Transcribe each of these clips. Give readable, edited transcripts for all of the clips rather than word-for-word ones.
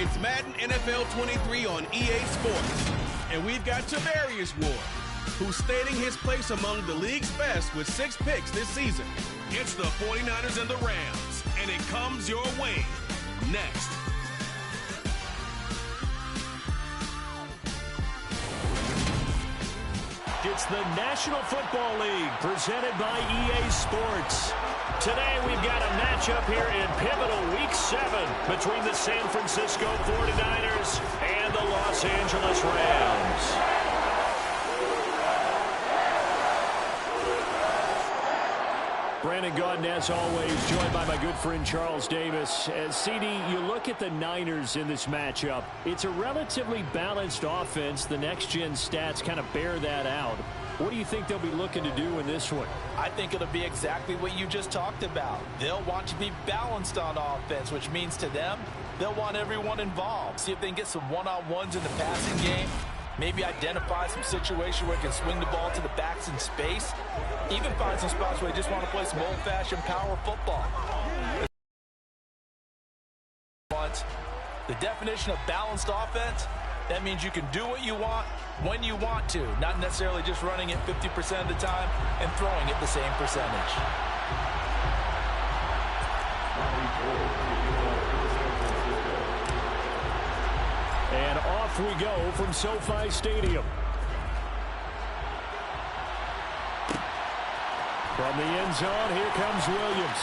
It's Madden NFL 23 on EA Sports. And we've got Tavarius Ward, who's stating his place among the league's best with 6 picks this season. It's the 49ers and the Rams, and it comes your way next. It's the National Football League presented by EA Sports. Today we've got a matchup here in pivotal Week 7 between the San Francisco 49ers and the Los Angeles Rams. Brandon Gaudin, as always, joined by my good friend Charles Davis. As CD, you look at the Niners in this matchup. It's a relatively balanced offense. The next-gen stats kind of bear that out. What do you think they'll be looking to do in this one? I think it'll be exactly what you just talked about. They'll want to be balanced on offense, which means to them, they'll want everyone involved. See if they can get some one-on-ones in the passing game. Maybe identify some situation where they can swing the ball to the backs in space. Even find some spots where they just want to play some old-fashioned power football. The definition of balanced offense, that means you can do what you want when you want to, not necessarily just running it 50% of the time and throwing it the same percentage. And off we go from SoFi Stadium. From the end zone, here comes Williams.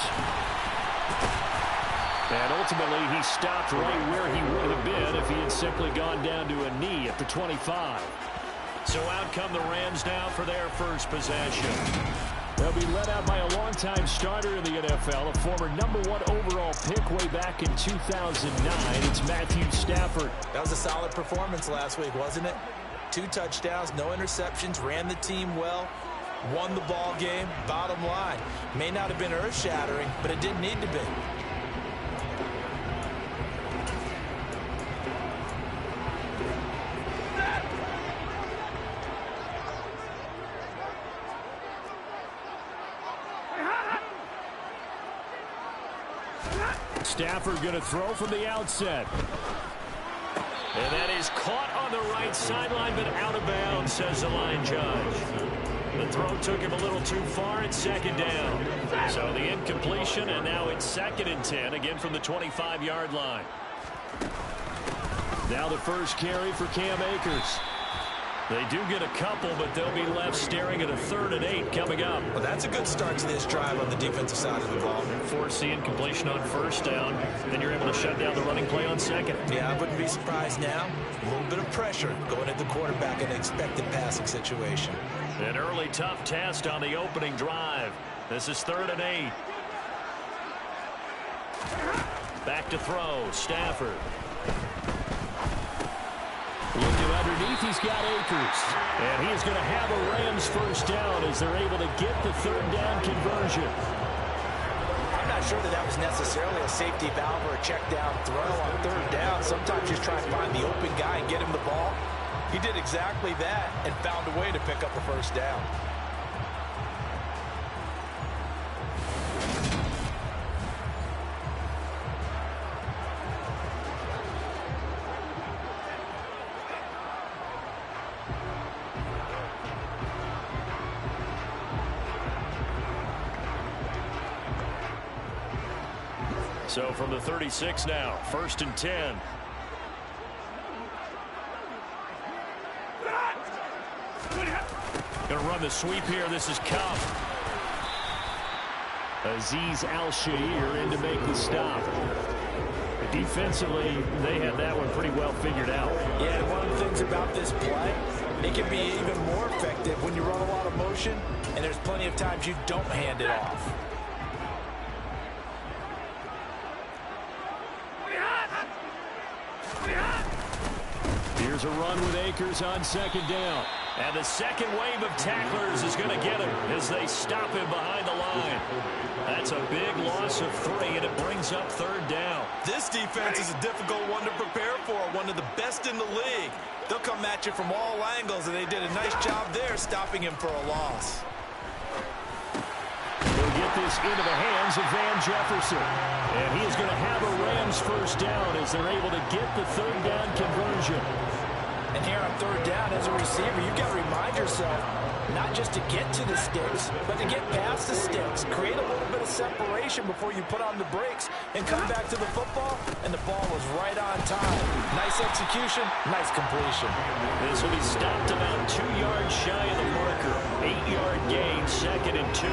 And ultimately, he stopped right where he would have been if he had simply gone down to a knee at the 25. So out come the Rams now for their first possession. They'll be led out by a longtime starter in the NFL, a former #1 overall pick way back in 2009. It's Matthew Stafford. That was a solid performance last week, wasn't it? 2 touchdowns, no interceptions, ran the team well, won the ball game. Bottom line, may not have been earth-shattering, but it didn't need to be. Stafford going to throw from the outset. And that is caught on the right sideline, but out of bounds, says the line judge. The throw took him a little too far. It's second down. So the incompletion, and now it's 2nd and 10, again from the 25-yard line. Now the first carry for Cam Akers. They do get a couple, but they'll be left staring at a 3rd and 8 coming up. Well, that's a good start to this drive on the defensive side of the ball. Force the incompletion on 1st down, then you're able to shut down the running play on 2nd. Yeah, I wouldn't be surprised now. A little bit of pressure going at the quarterback in an expected passing situation. An early tough test on the opening drive. This is 3rd and 8. Back to throw, Stafford. Looking underneath, he's got Akers. And he is going to have a Rams first down as they're able to get the 3rd down conversion. I'm not sure that was necessarily a safety valve or a check down throw on 3rd down. Sometimes just try and find the open guy and get him the ball. He did exactly that and found a way to pick up a first down. So from the 36 now, 1st and 10. Going to run the sweep here. This is Cup. Azeez Al-Shaair in to make the stop. Defensively, they had that one pretty well figured out. Yeah, one of the things about this play, it can be even more effective when you run a lot of motion, and there's plenty of times you don't hand it off. Here's a run with Akers on 2nd down. And the second wave of tacklers is going to get him as they stop him behind the line. That's a big loss of 3, and it brings up 3rd down. This defense is a difficult one to prepare for, one of the best in the league. They'll come at you from all angles, and they did a nice job there stopping him for a loss. He'll get get this into the hands of Van Jefferson. And he is going to have a Rams first down as they're able to get the third down conversion. And here on third down as a receiver, you've got to remind yourself not just to get to the sticks, but to get past the sticks. Create a little bit of separation before you put on the brakes and come back to the football, and the ball was right on time. Nice execution, nice completion. This will be stopped about 2 yards shy of the marker. 8-yard gain, 2nd and 2.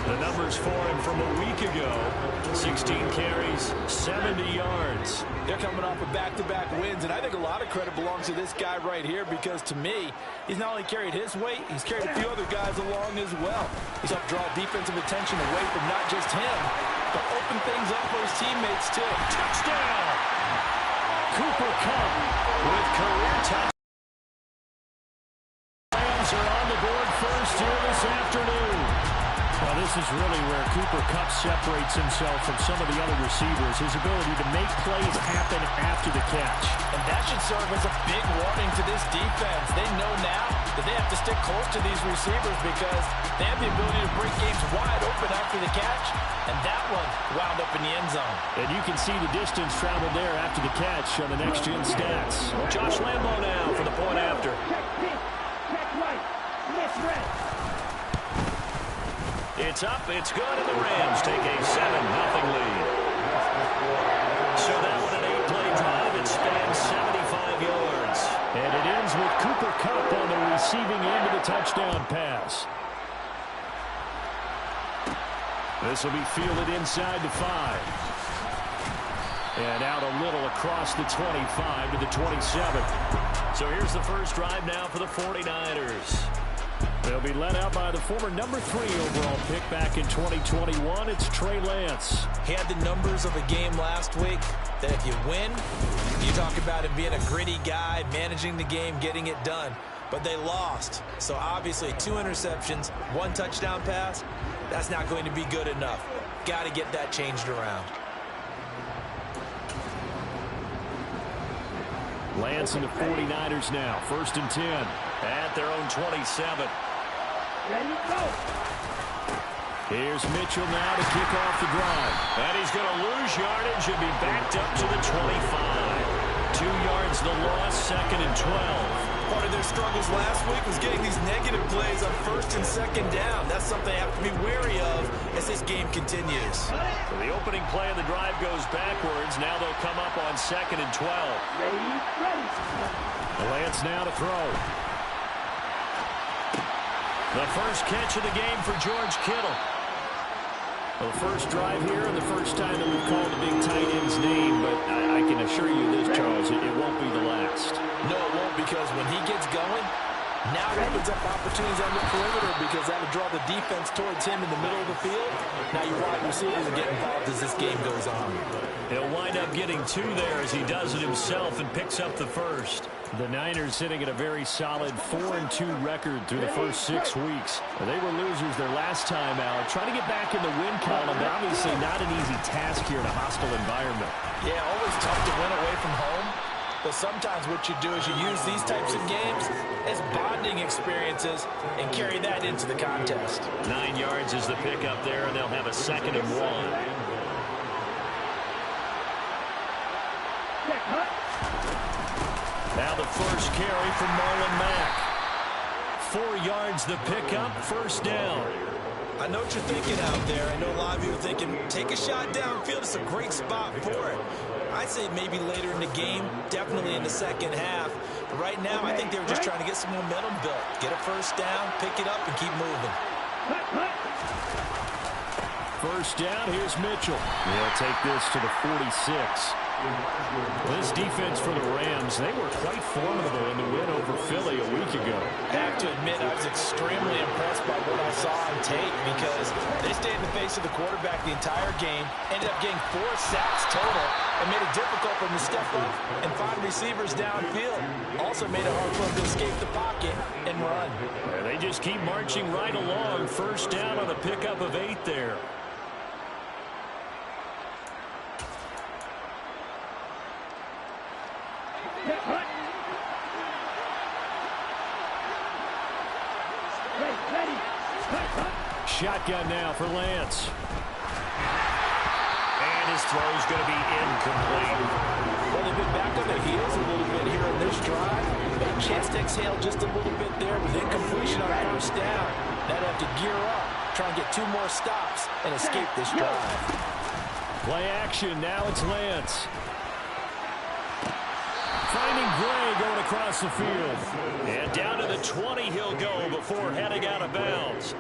The numbers for him from a week ago: 16 carries, 70 yards. They're coming off of back-to-back wins, and I think a lot of credit belongs to this guy right here because, to me, he's not only carried his weight, he's carried a few other guys along as well. He's helped draw defensive attention away from not just him, but open things up for his teammates, too. Touchdown! Cooper Kupp with career touchdown. Rams are on the board first here this afternoon. Well, this is really where Cooper Kupp separates himself from some of the other receivers, his ability to make plays happen after the catch. And that should serve as a big warning to this defense. They know now that they have to stick close to these receivers because they have the ability to break games wide open after the catch, and that one wound up in the end zone. And you can see the distance traveled there after the catch on the next-gen stats. Josh Lambo now for the point after. Check right. Miss red. It's up, it's good, and the Rams take a 7-0 lead. So that one an 8-play drive. It spans 75 yards. And it ends with Cooper Kupp on the receiving end of the touchdown pass. This will be fielded inside the 5. And out a little across the 25 to the 27. So here's the first drive now for the 49ers. They'll be led out by the former number 3 overall pick back in 2021. It's Trey Lance. He had the numbers of a game last week that if you win, you talk about him being a gritty guy, managing the game, getting it done. But they lost. So obviously 2 interceptions, 1 touchdown pass, that's not going to be good enough. Got to get that changed around. Lance and the 49ers now. 1st and 10 at their own 27. Ready, go. Here's Mitchell now to kick off the drive. And he's going to lose yardage and be backed up to the 25. 2 yards the loss, 2nd and 12. Part of their struggles last week was getting these negative plays on 1st and 2nd down. That's something they have to be wary of as this game continues. So the opening play of the drive goes backwards. Now they'll come up on 2nd and 12. Ready. Lance now to throw. The first catch of the game for George Kittle. Well, the first drive here and the first time that we've called a big tight end's name, but I can assure you this, Charles, it won't be the last. No, it won't, because when he gets going, now it opens up opportunities on the perimeter because that would draw the defense towards him in the middle of the field. Now your wide receivers will get involved as this game goes on. He'll wind up getting 2 there as he does it himself and picks up the first. The Niners sitting at a very solid 4-2 record through the first 6 weeks. They were losers their last time out. Trying to get back in the win column, but obviously not an easy task here in a hostile environment. Yeah, always tough to win away from home. But sometimes what you do is you use these types of games as bonding experiences and carry that into the contest. 9 yards is the pickup there, and they'll have a 2nd and 1. Now the first carry from Marlon Mack. 4 yards the pickup, 1st down. I know what you're thinking out there. I know a lot of you are thinking, take a shot downfield. It's a great spot for it. I'd say maybe later in the game, definitely in the 2nd half. But right now, I think they were just trying to get some momentum built. Get a 1st down, pick it up, and keep moving. 1st down, here's Mitchell. He'll take this to the 46. This defense for the Rams, they were quite formidable in the win over Philly a week ago. I have to admit, I was extremely impressed by what I saw on tape because they stayed in the face of the quarterback the entire game, ended up getting 4 sacks total, and made it difficult for him to step up and find receivers downfield. Also made it hard for him to escape the pocket and run. And they just keep marching right along. 1st down on a pickup of 8 there. Shotgun now for Lance. And his throw is going to be incomplete. Well, they've been back on their heels a little bit here in this drive. Got a chance to exhale just a little bit there with incompletion on first down. Now they have to gear up, try and get 2 more stops, and escape this drive. Play action. Now it's Lance. Finding Gray going across the field. And down to the 20 he'll go before heading out of bounds.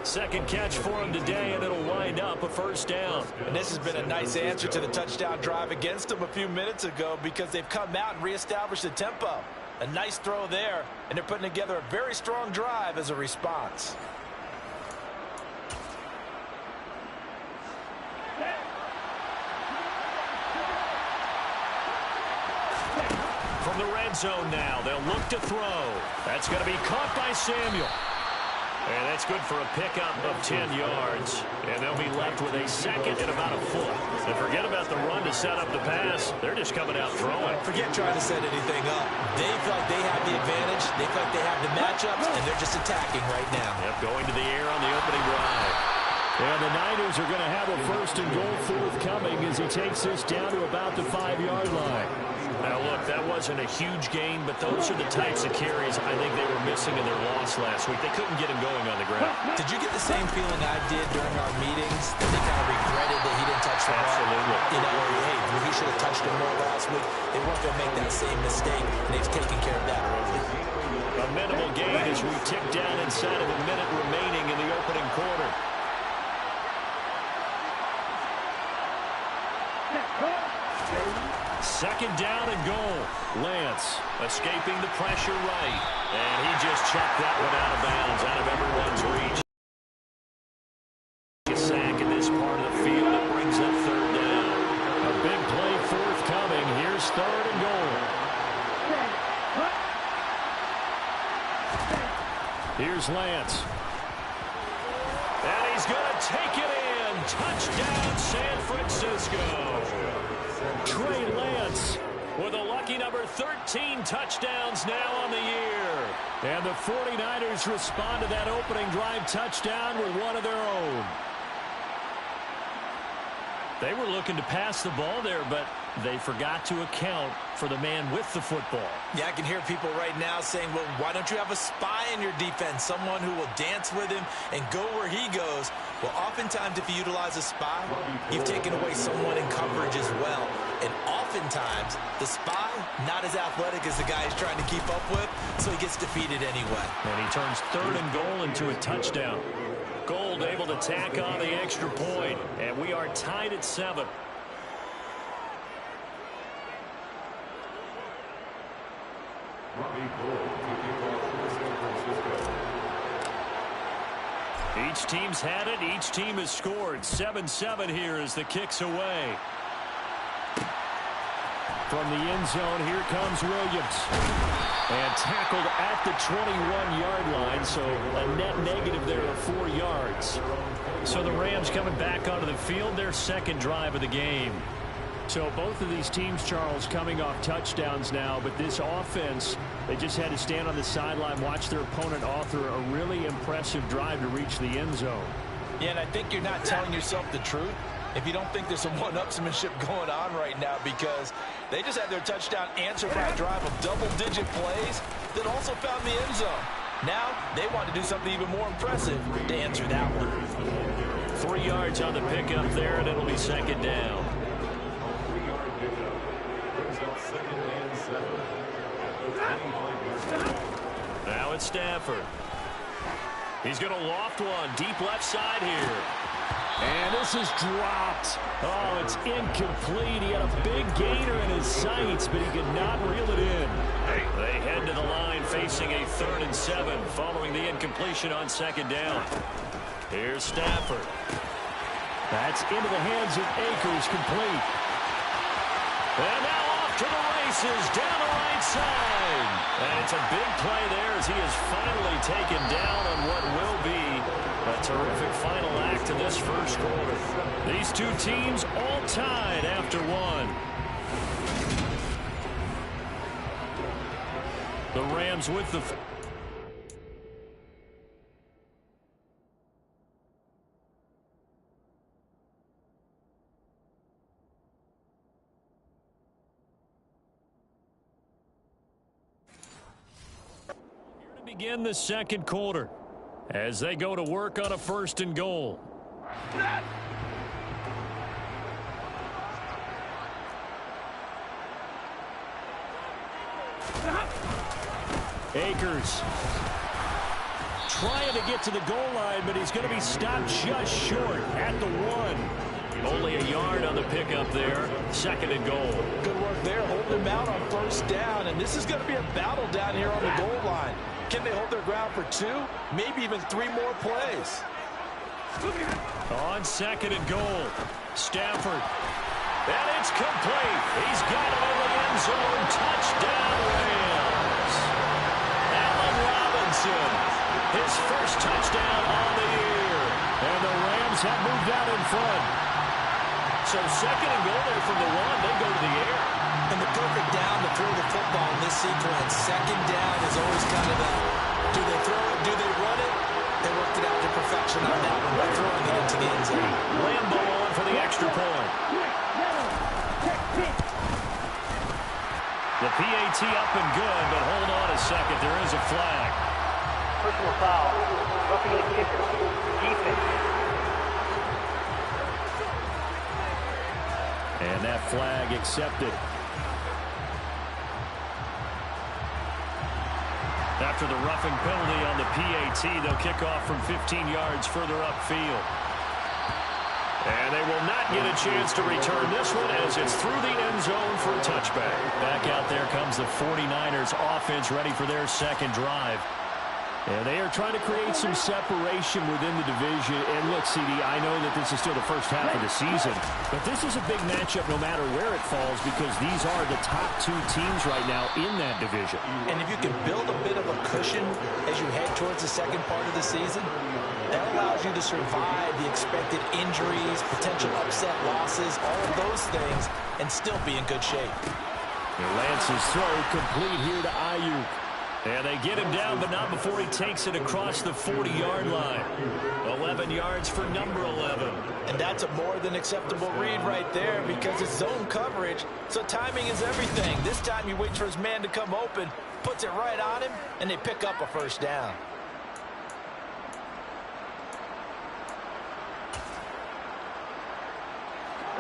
Second catch for him today, and it'll wind up a first down. And this has been a nice answer to the touchdown drive against them a few minutes ago because they've come out and reestablished the tempo. A nice throw there, and they're putting together a very strong drive as a response. From the red zone now, they'll look to throw. That's going to be caught by Samuel. And that's good for a pickup of 10 yards. And they'll be left with a second and about a foot. And forget about the run to set up the pass. They're just coming out throwing. Forget trying to set anything up. They feel like they have the advantage. They feel like they have the matchups, and they're just attacking right now. Yep, going to the air on the opening drive. And the Niners are going to have a first and goal forthcoming as he takes this down to about the 5-yard line. Now, look, that wasn't a huge gain, but those are the types of carries I think they were missing in their loss last week. They couldn't get him going on the ground. Did you get the same feeling I did during our meetings that they kind of regretted that he didn't touch the ball? Absolutely. You know, hey, he should have touched him more last week. They weren't going to make that same mistake, and they've taken care of that early. A minimal gain as we tick down inside of a minute remaining in the opening quarter. Second down and goal. Lance escaping the pressure right. And he just checked that one out of bounds, out of everyone's reach. A sack in this part of the field. It brings up third down. A big play forthcoming. Here's third and goal. Here's Lance. And he's going to take it in. Touchdown, San Francisco. Trey Lance with a lucky number 13 touchdowns now on the year. And the 49ers respond to that opening drive touchdown with one of their own. They were looking to pass the ball there, but they forgot to account for the man with the football. Yeah, I can hear people right now saying, well, why don't you have a spy in your defense, someone who will dance with him and go where he goes? Well, oftentimes if you utilize a spy, you've taken away someone in coverage as well. And oftentimes, the spy, not as athletic as the guy he's trying to keep up with, so he gets defeated anyway. And he turns third and goal into a touchdown. Gold able to tack on the extra point, and we are tied at 7. Each team's had it. Each team has scored. 7-7 here as the kick's away. From the end zone, here comes Williams. And tackled at the 21-yard line, so a net negative there of 4 yards. So the Rams coming back onto the field, their second drive of the game. So both of these teams, Charles, coming off touchdowns now, but this offense, they just had to stand on the sideline, watch their opponent author a really impressive drive to reach the end zone. Yeah, and I think you're not telling yourself the truth if you don't think there's some one-upsmanship going on right now, because they just had their touchdown answered by a drive of double-digit plays that also found the end zone. Now they want to do something even more impressive to answer that one. 3 yards on the pickup there, and it'll be second down. Now it's Stafford. He's going to loft one deep left side here. And this is dropped. Oh, it's incomplete. He had a big gainer in his sights, but he could not reel it in. They head to the line facing a 3rd and 7 following the incompletion on second down. Here's Stafford. That's into the hands of Akers, complete. And now off to the races down the right side. And it's a big play there as he is finally taken down on what will be a terrific final act to this first quarter. These two teams all tied after one. The Rams with the begin the second quarter as they go to work on a 1st and goal. Akers trying to get to the goal line, but he's going to be stopped just short at the 1. Only a yard on the pickup there. 2nd and goal. Good work there, holding him out on 1st down, and this is going to be a battle down here on the goal line. Can they hold their ground for 2, maybe even 3 more plays? On 2nd and goal, Stafford. And it's complete. He's got it in the end zone. Touchdown, Rams. Allen Robinson, his first touchdown on the year. And the Rams have moved out in front. So 2nd and goal there from the 1. They go to the air. And the perfect down to throw the football in this sequence. 2nd down is always kind of that. Do they throw it? Do they run it? They worked it out to perfection on that one by throwing it into the end zone. Lambo on for the extra point. The PAT up and good, but hold on a second. There is a flag. Personal foul. Roughing the kicker. Defense. And that flag accepted. After the roughing penalty on the PAT, they'll kick off from 15 yards further upfield. And they will not get a chance to return this one as it's through the end zone for a touchback. Back out there comes the 49ers offense ready for their 2nd drive. And they are trying to create some separation within the division. And look, CD, I know that this is still the first half of the season, but this is a big matchup no matter where it falls because these are the top 2 teams right now in that division. And if you can build a bit of a cushion as you head towards the second part of the season, that allows you to survive the expected injuries, potential upset losses, all of those things, and still be in good shape. And Lance's throw complete here to Ayuk. And they get him down, but not before he takes it across the 40-yard line. 11 yards for number 11. And that's a more than acceptable read right there because it's zone coverage, so timing is everything. This time he waits for his man to come open, puts it right on him, and they pick up a 1st down.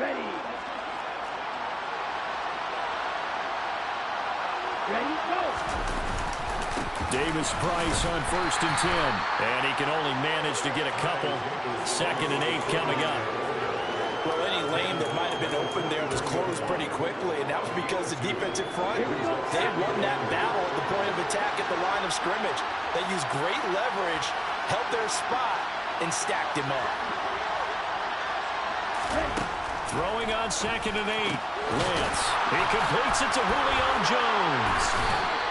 Ready. Ready, go. Davis Price on 1st and 10. And he can only manage to get a couple. 2nd and 8 coming up. Well, any lane that might have been open there was closed pretty quickly, and that was because the defensive front, they won that battle at the point of attack at the line of scrimmage. They used great leverage, held their spot, and stacked him up. Throwing on 2nd and 8. Lance. He completes it to Julio Jones.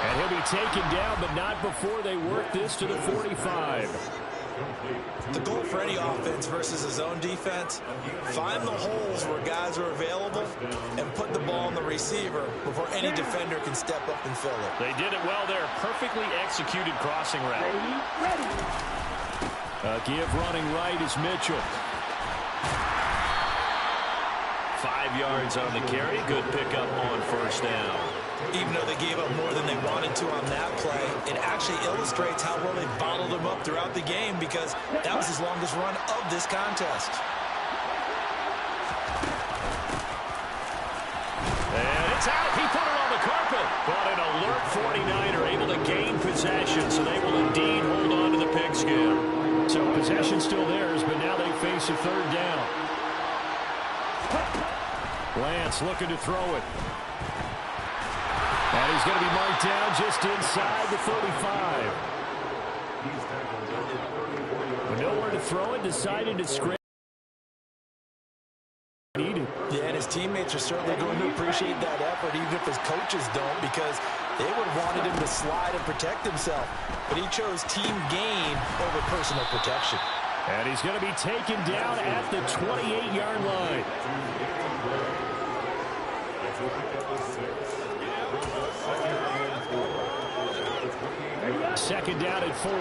And he'll be taken down, but not before they work this to the 45. The goal for any offense versus a zone defense, find the holes where guys are available and put the ball on the receiver before any defender can step up and fill it. They did it well there. Perfectly executed crossing route. Ready. A give running right is Mitchell. 5 yards on the carry. Good pickup on 1st down. Even though they gave up more than they wanted to on that play, it actually illustrates how well they bottled him up throughout the game because that was his longest run of this contest. And it's out. He put it on the carpet. But an alert 49er able to gain possession, so they will indeed hold on to the pigskin. So possession still theirs, but now they face a 3rd down. Lance looking to throw it. And he's going to be marked down just inside the 35. With nowhere to throw it, decided to scrape. Yeah, and his teammates are certainly going to appreciate that effort, even if his coaches don't, because they would have wanted him to slide and protect himself. But he chose team gain over personal protection. And he's going to be taken down at the 28-yard line. Second down at 4.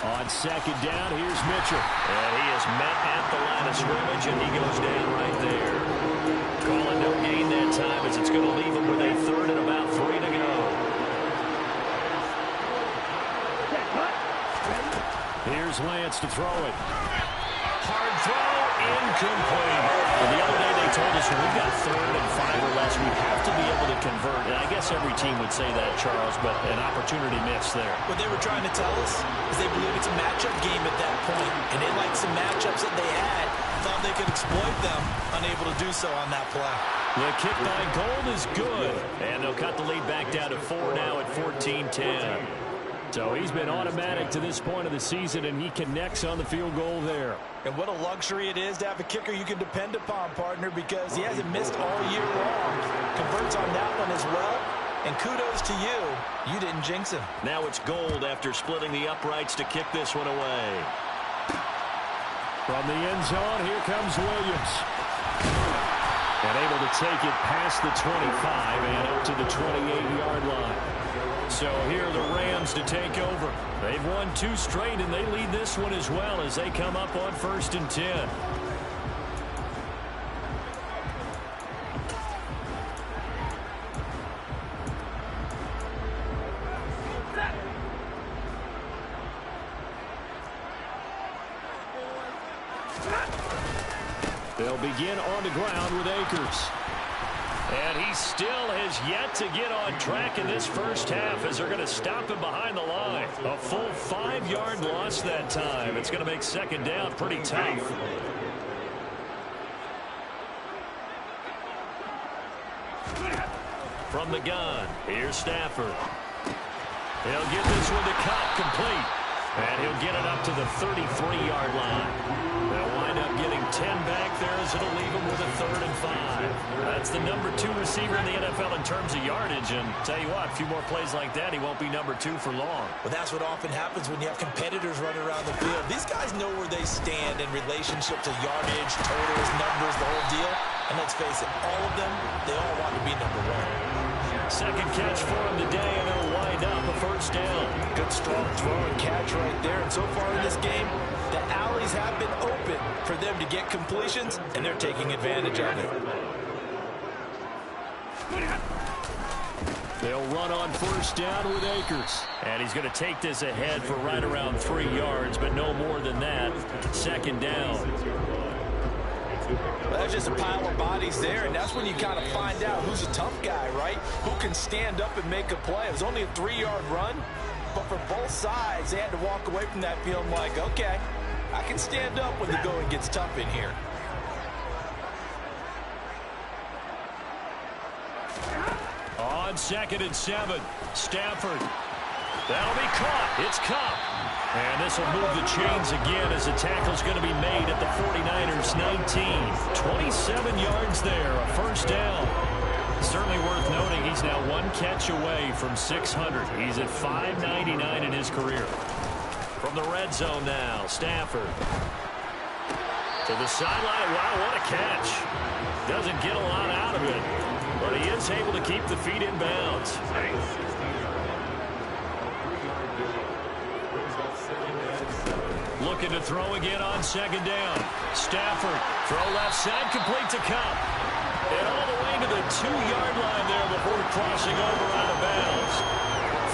On 2nd down, here's Mitchell. And he is met at the line of scrimmage, and he goes down right there. Calling no gain that time as it's going to leave them with a third and about 3 to go. Here's Lance to throw it. Hard throw, incomplete. Well, the other day they told us when we've got 3rd and 5 or less, we have to be able to convert. And I guess every team would say that, Charles, but an opportunity missed there. What they were trying to tell us is they believe it's a matchup game at that point, and they liked some matchups that they had, thought they could exploit them, unable to do so on that play. The kick by Gold is good, and they'll cut the lead back down to 4 now at 14-10. So he's been automatic to this point of the season, and he connects on the field goal there. And what a luxury it is to have a kicker you can depend upon, partner, because he hasn't missed all year long. Converts on that one as well. And kudos to you. You didn't jinx him. Now it's Gold after splitting the uprights to kick this one away. From the end zone, here comes Williams. And able to take it past the 25 and up to the 28-yard line. So here are the Rams to take over. They've won 2 straight, and they lead this one as well as they come up on 1st and 10. They'll begin on the ground with Akers. And he still has yet to get on track in this first half as they're going to stop him behind the line. A full 5-yard loss that time. It's going to make 2nd down pretty tough. From the gun, here's Stafford. He'll get this one to Cobb complete. And he'll get it up to the 33-yard line. They'll wind up getting 10 back there as it'll leave them with a 3rd and 5. That's the number 2 receiver in the NFL in terms of yardage. And tell you what, a few more plays like that, he won't be number 2 for long. Well, that's what often happens when you have competitors running around the field. These guys know where they stand in relationship to yardage, totals, numbers, the whole deal. And let's face it, all of them, they all want to be number 1. 2nd catch for him today, and it'll wind up a 1st down. Good, strong throw and catch right there. And so far in this game, the alleys have been open for them to get completions, and they're taking advantage of it. They'll run on 1st down with Akers. And he's going to take this ahead for right around 3 yards, but no more than that. 2nd down. Well, that's just a pile of bodies there, and that's when you kind of find out who's a tough guy, right? Who can stand up and make a play. It was only a 3-yard run, but for both sides, they had to walk away from that feeling like, okay, I can stand up when the going gets tough in here. On 2nd and 7, Stafford. That'll be caught. It's Cobb. And this will move the chains again as the tackle's going to be made at the 49ers 19. 27 yards there, a 1st down. Certainly worth noting he's now 1 catch away from 600. He's at 599 in his career. From the red zone now, Stafford. To the sideline. Wow, what a catch. Doesn't get a lot out of it, but he is able to keep the feet in bounds. Looking to throw again on 2nd down. Stafford, throw left side, complete to Cobb. And all the way to the 2-yard line there before crossing over out of bounds.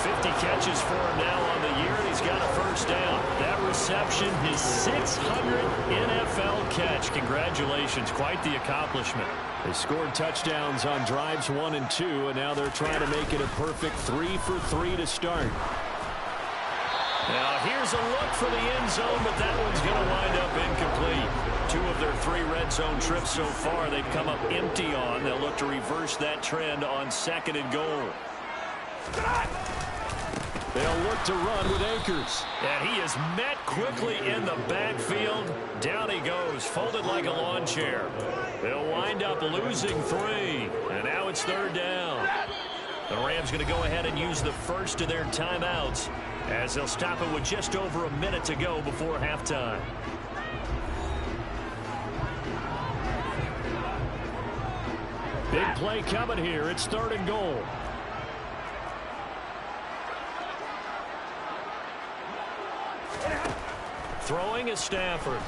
50 catches for him now on the year, and he's got a 1st down. That reception, his 600th NFL catch. Congratulations, quite the accomplishment. They scored touchdowns on drives 1 and 2, and now they're trying to make it a perfect 3 for 3 to start. Now here's a look for the end zone, but that one's going to wind up incomplete. 2 of their 3 red zone trips so far they've come up empty on. They'll look to reverse that trend on 2nd and goal. They'll look to run with Akers. And he is met quickly in the backfield. Down he goes, folded like a lawn chair. They'll wind up losing 3. And now it's 3rd down. The Rams going to go ahead and use the first of their timeouts as they'll stop it with just over a minute to go before halftime. Big play coming here. It's 3rd and goal. Throwing is Stafford.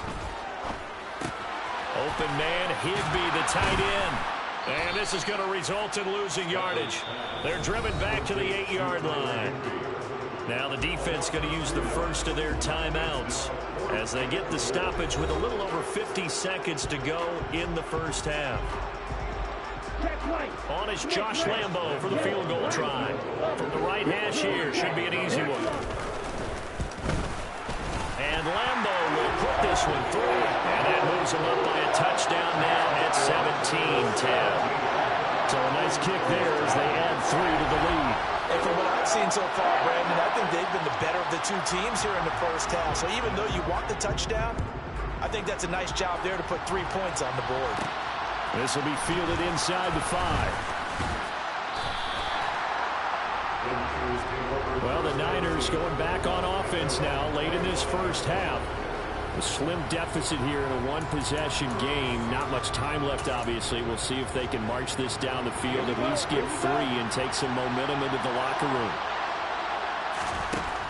Open man, Higbee, the tight end. And this is going to result in losing yardage. They're driven back to the 8-yard line. Now the defense going to use the first of their timeouts as they get the stoppage with a little over 50 seconds to go in the first half. On is Josh Lambo for the field goal try. From the right hash here, should be an easy one. And Lambo will put this one through, and that moves him up by a touchdown now at 17-10. So a nice kick there as they add 3 to the lead. And from what I've seen so far, Brandon, I think they've been the better of the two teams here in the first half. So even though you want the touchdown, I think that's a nice job there to put 3 points on the board. This will be fielded inside the 5. Well, the Niners going back on offense now late in this first half. A slim deficit here in a one-possession game. Not much time left, obviously. We'll see if they can march this down the field, at least get 3 and take some momentum into the locker room.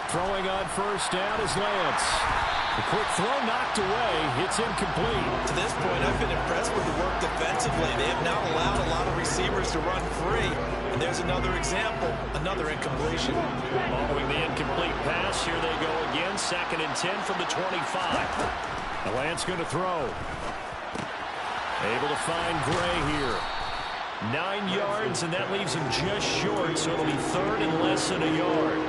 Throwing on first down is Lance. The quick throw knocked away. It's incomplete. To this point, I've been impressed with the work defensively. They have not allowed a lot of receivers to run free. And there's another example, another incompletion. Following the incomplete pass, here they go again. 2nd and 10 from the 25. Now Lance going to throw. Able to find Gray here. 9 yards, and that leaves him just short, so it'll be 3rd and less than a yard.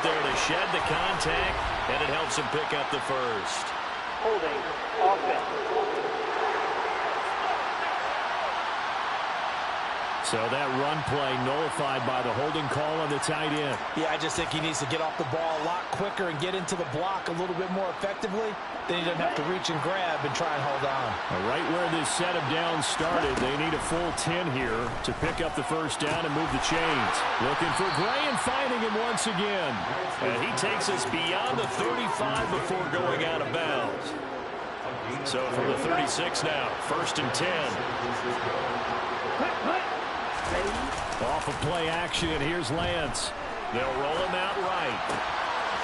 There to shed the contact, and it helps him pick up the first. Holding offense. So that run play nullified by the holding call on the tight end. Yeah, I just think he needs to get off the ball a lot quicker and get into the block a little bit more effectively. Then he doesn't have to reach and grab and try and hold on. Right where this set of downs started, they need a full 10 here to pick up the first down and move the chains. Looking for Gray and finding him once again. And he takes us beyond the 35 before going out of bounds. So from the 36 now, 1st and 10. Off of play action, here's Lance. They'll roll him out right.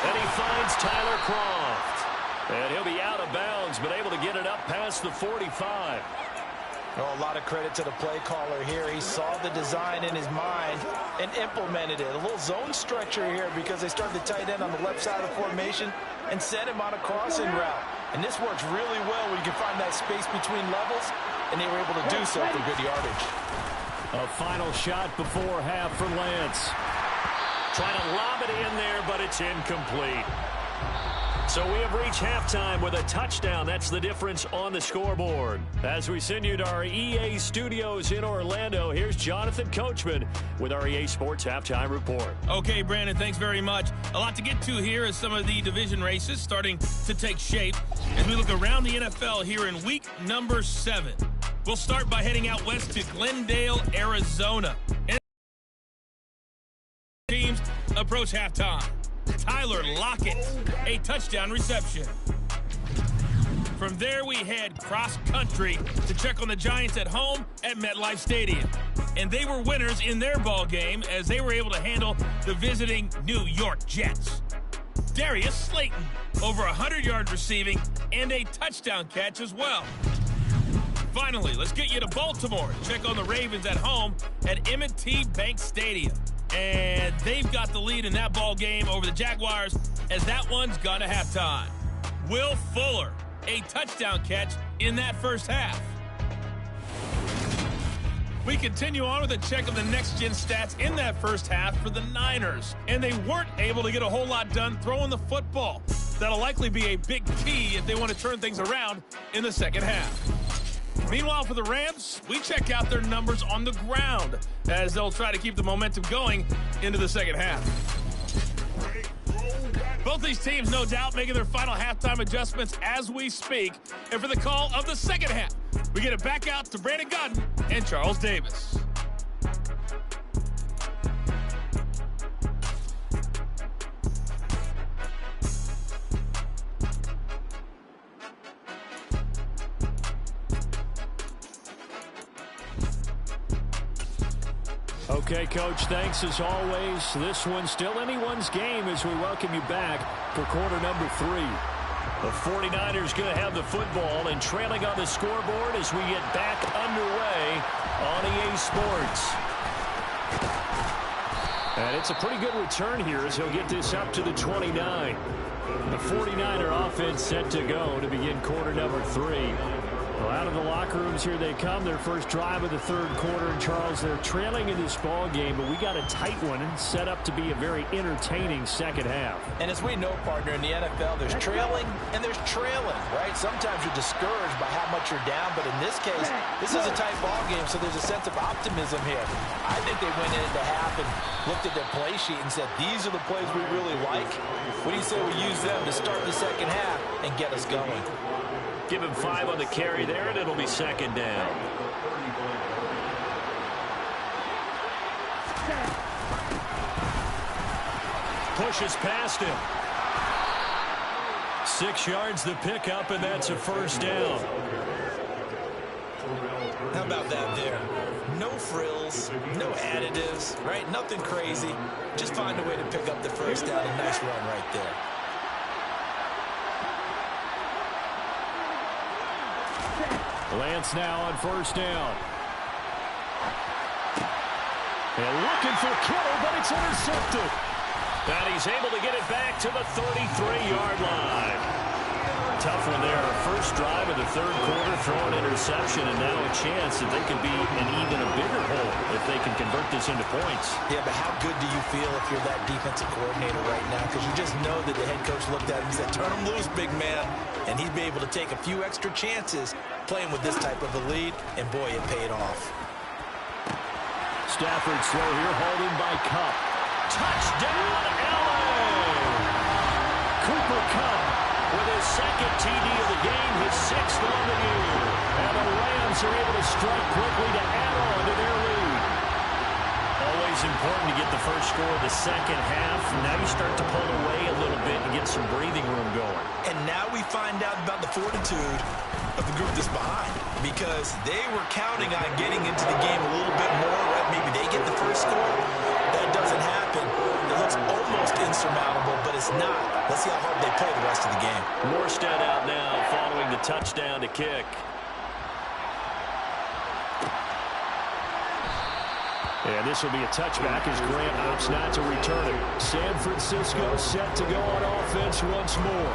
And he finds Tyler Croft. And he'll be out of bounds, but able to get it up past the 45. Oh, a lot of credit to the play caller here. He saw the design in his mind and implemented it. A little zone stretcher here because they started the tight end on the left side of the formation and sent him on a crossing route. And this works really well when you can find that space between levels, and they were able to do so for good yardage. A final shot before half for Lance. Trying to lob it in there, but it's incomplete. So we have reached halftime with a touchdown. That's the difference on the scoreboard. As we send you to our EA studios in Orlando, here's Jonathan Coachman with our EA Sports Halftime Report. Okay, Brandon, thanks very much. A lot to get to here as some of the division races starting to take shape as we look around the NFL here in week number 7. We'll start by heading out west to Glendale, Arizona. And teams approach halftime. Tyler Lockett, a touchdown reception. From there, we head cross-country to check on the Giants at home at MetLife Stadium. And they were winners in their ball game as they were able to handle the visiting New York Jets. Darius Slayton, over 100 yards receiving and a touchdown catch as well. Finally, let's get you to Baltimore. Check on the Ravens at home at M&T Bank Stadium. And they've got the lead in that ball game over the Jaguars as that one's gone to halftime. Will Fuller, a touchdown catch in that first half. We continue on with a check of the next-gen stats in that first half for the Niners. And they weren't able to get a whole lot done throwing the football. That'll likely be a big key if they want to turn things around in the second half. Meanwhile, for the Rams, we check out their numbers on the ground as they'll try to keep the momentum going into the second half. Both these teams, no doubt, making their final halftime adjustments as we speak. And for the call of the second half, we get it back out to Brandon Godden and Charles Davis. Okay, Coach, thanks as always. This one's still anyone's game as we welcome you back for quarter number 3. The 49ers going to have the football and trailing on the scoreboard as we get back underway on EA Sports. And it's a pretty good return here as he'll get this up to the 29. The 49er offense set to go to begin quarter number 3. Well, out of the locker rooms here they come. Their first drive of the third quarter. And, Charles, they're trailing in this ball game, but we got a tight one and set up to be a very entertaining second half. And as we know, partner, in the NFL, there's trailing and there's trailing, right? Sometimes you're discouraged by how much you're down, but in this case, this is a tight ball game, so there's a sense of optimism here. I think they went into half and looked at their play sheet and said, these are the plays we really like. What do you say we use them to start the second half and get us going? Give him 5 on the carry there, and it'll be second down. Pushes past him. 6 yards the pickup, and that's a first down. How about that there? No frills, no additives, right? Nothing crazy. Just find a way to pick up the first down. A nice run right there. Lance now on first down. And looking for Kittle, but it's intercepted. And he's able to get it back to the 33-yard line. Tough one there. First drive of the third quarter, throw an interception, and now a chance that they could be in even a bigger hole if they can convert this into points. Yeah, but how good do you feel if you're that defensive coordinator right now? Because you just know that the head coach looked at him and said, turn him loose, big man. And he'd be able to take a few extra chances playing with this type of a lead, and boy, it paid off. Stafford's throw here, hauled in by Kupp. Touchdown, LA! Cooper Kupp with his second TD of the game, his 6th on the year. And the Rams are able to strike quickly to add on to their lead. Always important to get the first score of the second half. Now you start to pull away a little bit and get some breathing room going. And now we find out about the fortitude of the group that's behind, because they were counting on getting into the game a little bit more, right? Maybe they get the first score. That doesn't happen. It looks almost insurmountable, but it's not. Let's see how hard they play the rest of the game. Armstead out now following the touchdown to kick. And this will be a touchback as Grant opts not to return it. San Francisco set to go on offense once more.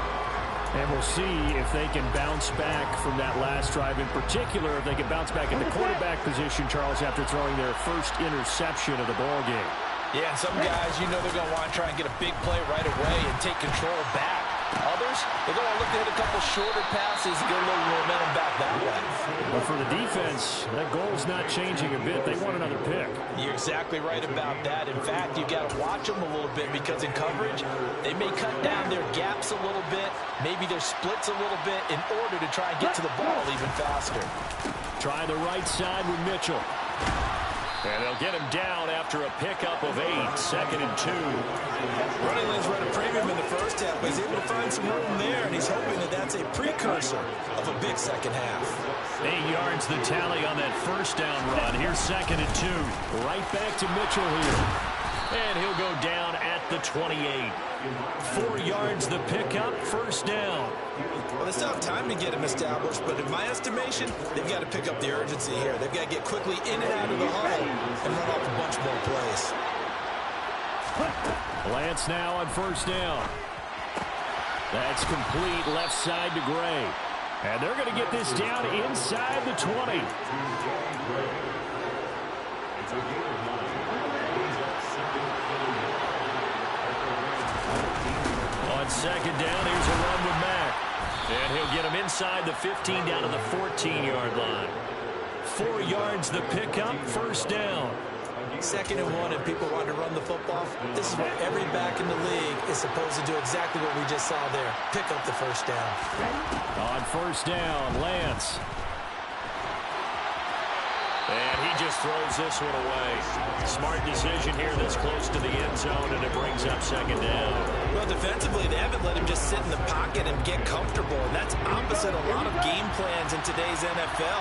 And we'll see if they can bounce back from that last drive. In particular, if they can bounce back in the quarterback position, Charles, after throwing their first interception of the ball game. Yeah, and some guys, you know they're going to want to try and get a big play right away and take control back. Others, they're going to look to hit a couple shorter passes and get a little momentum back that way. But for the defense, that goal's not changing a bit. They want another pick. You're exactly right about that. In fact, you got to watch them a little bit, because in coverage, they may cut down their gaps a little bit, maybe their splits a little bit, in order to try and get to the ball even faster. Try the right side with Mitchell. And they'll get him down after a pickup of 8, 2nd and 2. Running lanes run a premium in the first half, but he's able to find some room there, and he's hoping that that's a precursor of a big second half. 8 yards the tally on that first down run. Here's 2nd and 2. Right back to Mitchell here. And he'll go down at the 28. 4 yards the pickup, first down. Well, they still have time to get him established, but in my estimation, they've got to pick up the urgency here. They've got to get quickly in and out of the huddle and run off a bunch more plays. Lance now on first down. That's complete, left side to Gray. And they're going to get this down inside the 20. On second down, here's a run with Mack. And he'll get him inside the 15 down to the 14-yard line. 4 yards the pickup, first down. 2nd and 1, and people want to run the football. This is what every back in the league is supposed to do, exactly what we just saw there. Pick up the first down. On first down, Lance. And he just throws this one away. Smart decision here this close to the end zone, and it brings up second down. Well, defensively, they haven't let him just sit in the pocket and get comfortable, and that's opposite a lot of game plans in today's NFL.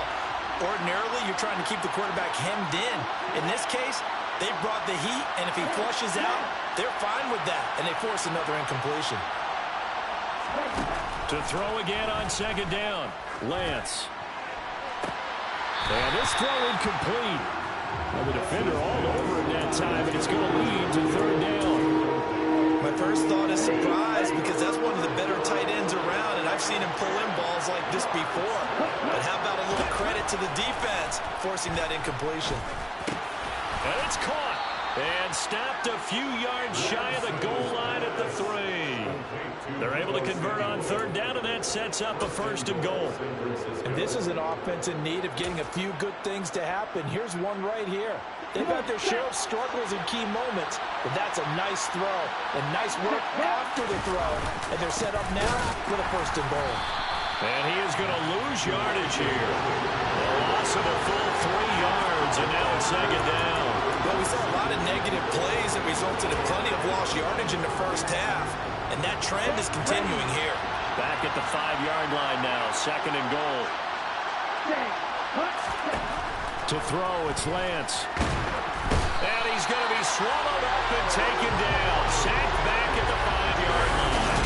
Ordinarily, you're trying to keep the quarterback hemmed in. In this case, They brought the heat, and if he flushes out, they're fine with that, and they force another incompletion. To throw again on second down, Lance. And this throw incomplete. And the defender all over it that time, and it's going to lead to third down. My first thought is surprise, because that's one of the better tight ends around, and I've seen him pull in balls like this before. But how about a little credit to the defense forcing that incompletion? And it's caught and stopped a few yards shy of the goal line at the 3. They're able to convert on third down, and that sets up a first and goal. And this is an offense in need of getting a few good things to happen. Here's one right here. They've had their share of struggles in key moments, but that's a nice throw and nice work after the throw. And they're set up now for the first and goal. And he is going to lose yardage here. A loss of a full 3 yards, and now it's second down. Well, we saw a lot of negative plays that resulted in plenty of lost yardage in the first half, and that trend is continuing here. Back at the 5-yard line now, second and goal. To throw, it's Lance. And he's going to be swallowed up and taken down. Sacked back at the 5-yard line.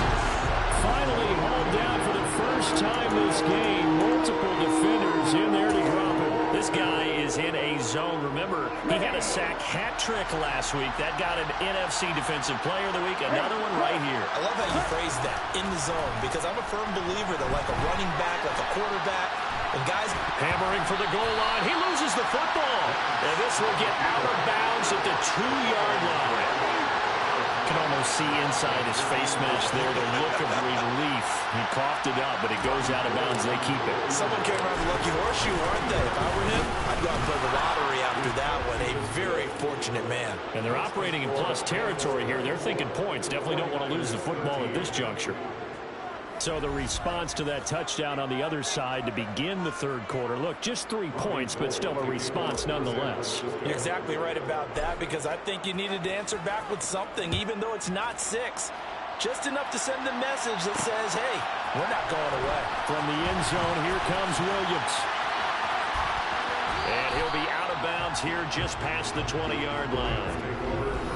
Finally hauled down for the first time this game. Multiple defenders in there to drop him. This guy is in a zone. Remember, he had a sack hat trick last week. That got an NFC Defensive Player of the Week. Another one right here. I love how you phrase that, in the zone, because I'm a firm believer that like a running back, like a quarterback, and guys hammering for the goal line. He loses the football. And this will get out of bounds at the 2-yard line. You can almost see inside his face mask there the look of relief. He coughed it up, but it goes out of bounds. They keep it. Someone came around the lucky horseshoe, aren't they? If I were him, I'd go out and play the lottery after that one. A very fortunate man. And they're operating in plus territory here. They're thinking points. Definitely don't want to lose the football at this juncture. So the response to that touchdown on the other side to begin the third quarter. Look, just 3 points, but still a response nonetheless. You're exactly right about that, because I think you needed to answer back with something, even though it's not 6. Just enough to send a message that says, hey, we're not going away. From the end zone, here comes Williams. And he'll be out of bounds here just past the 20-yard line.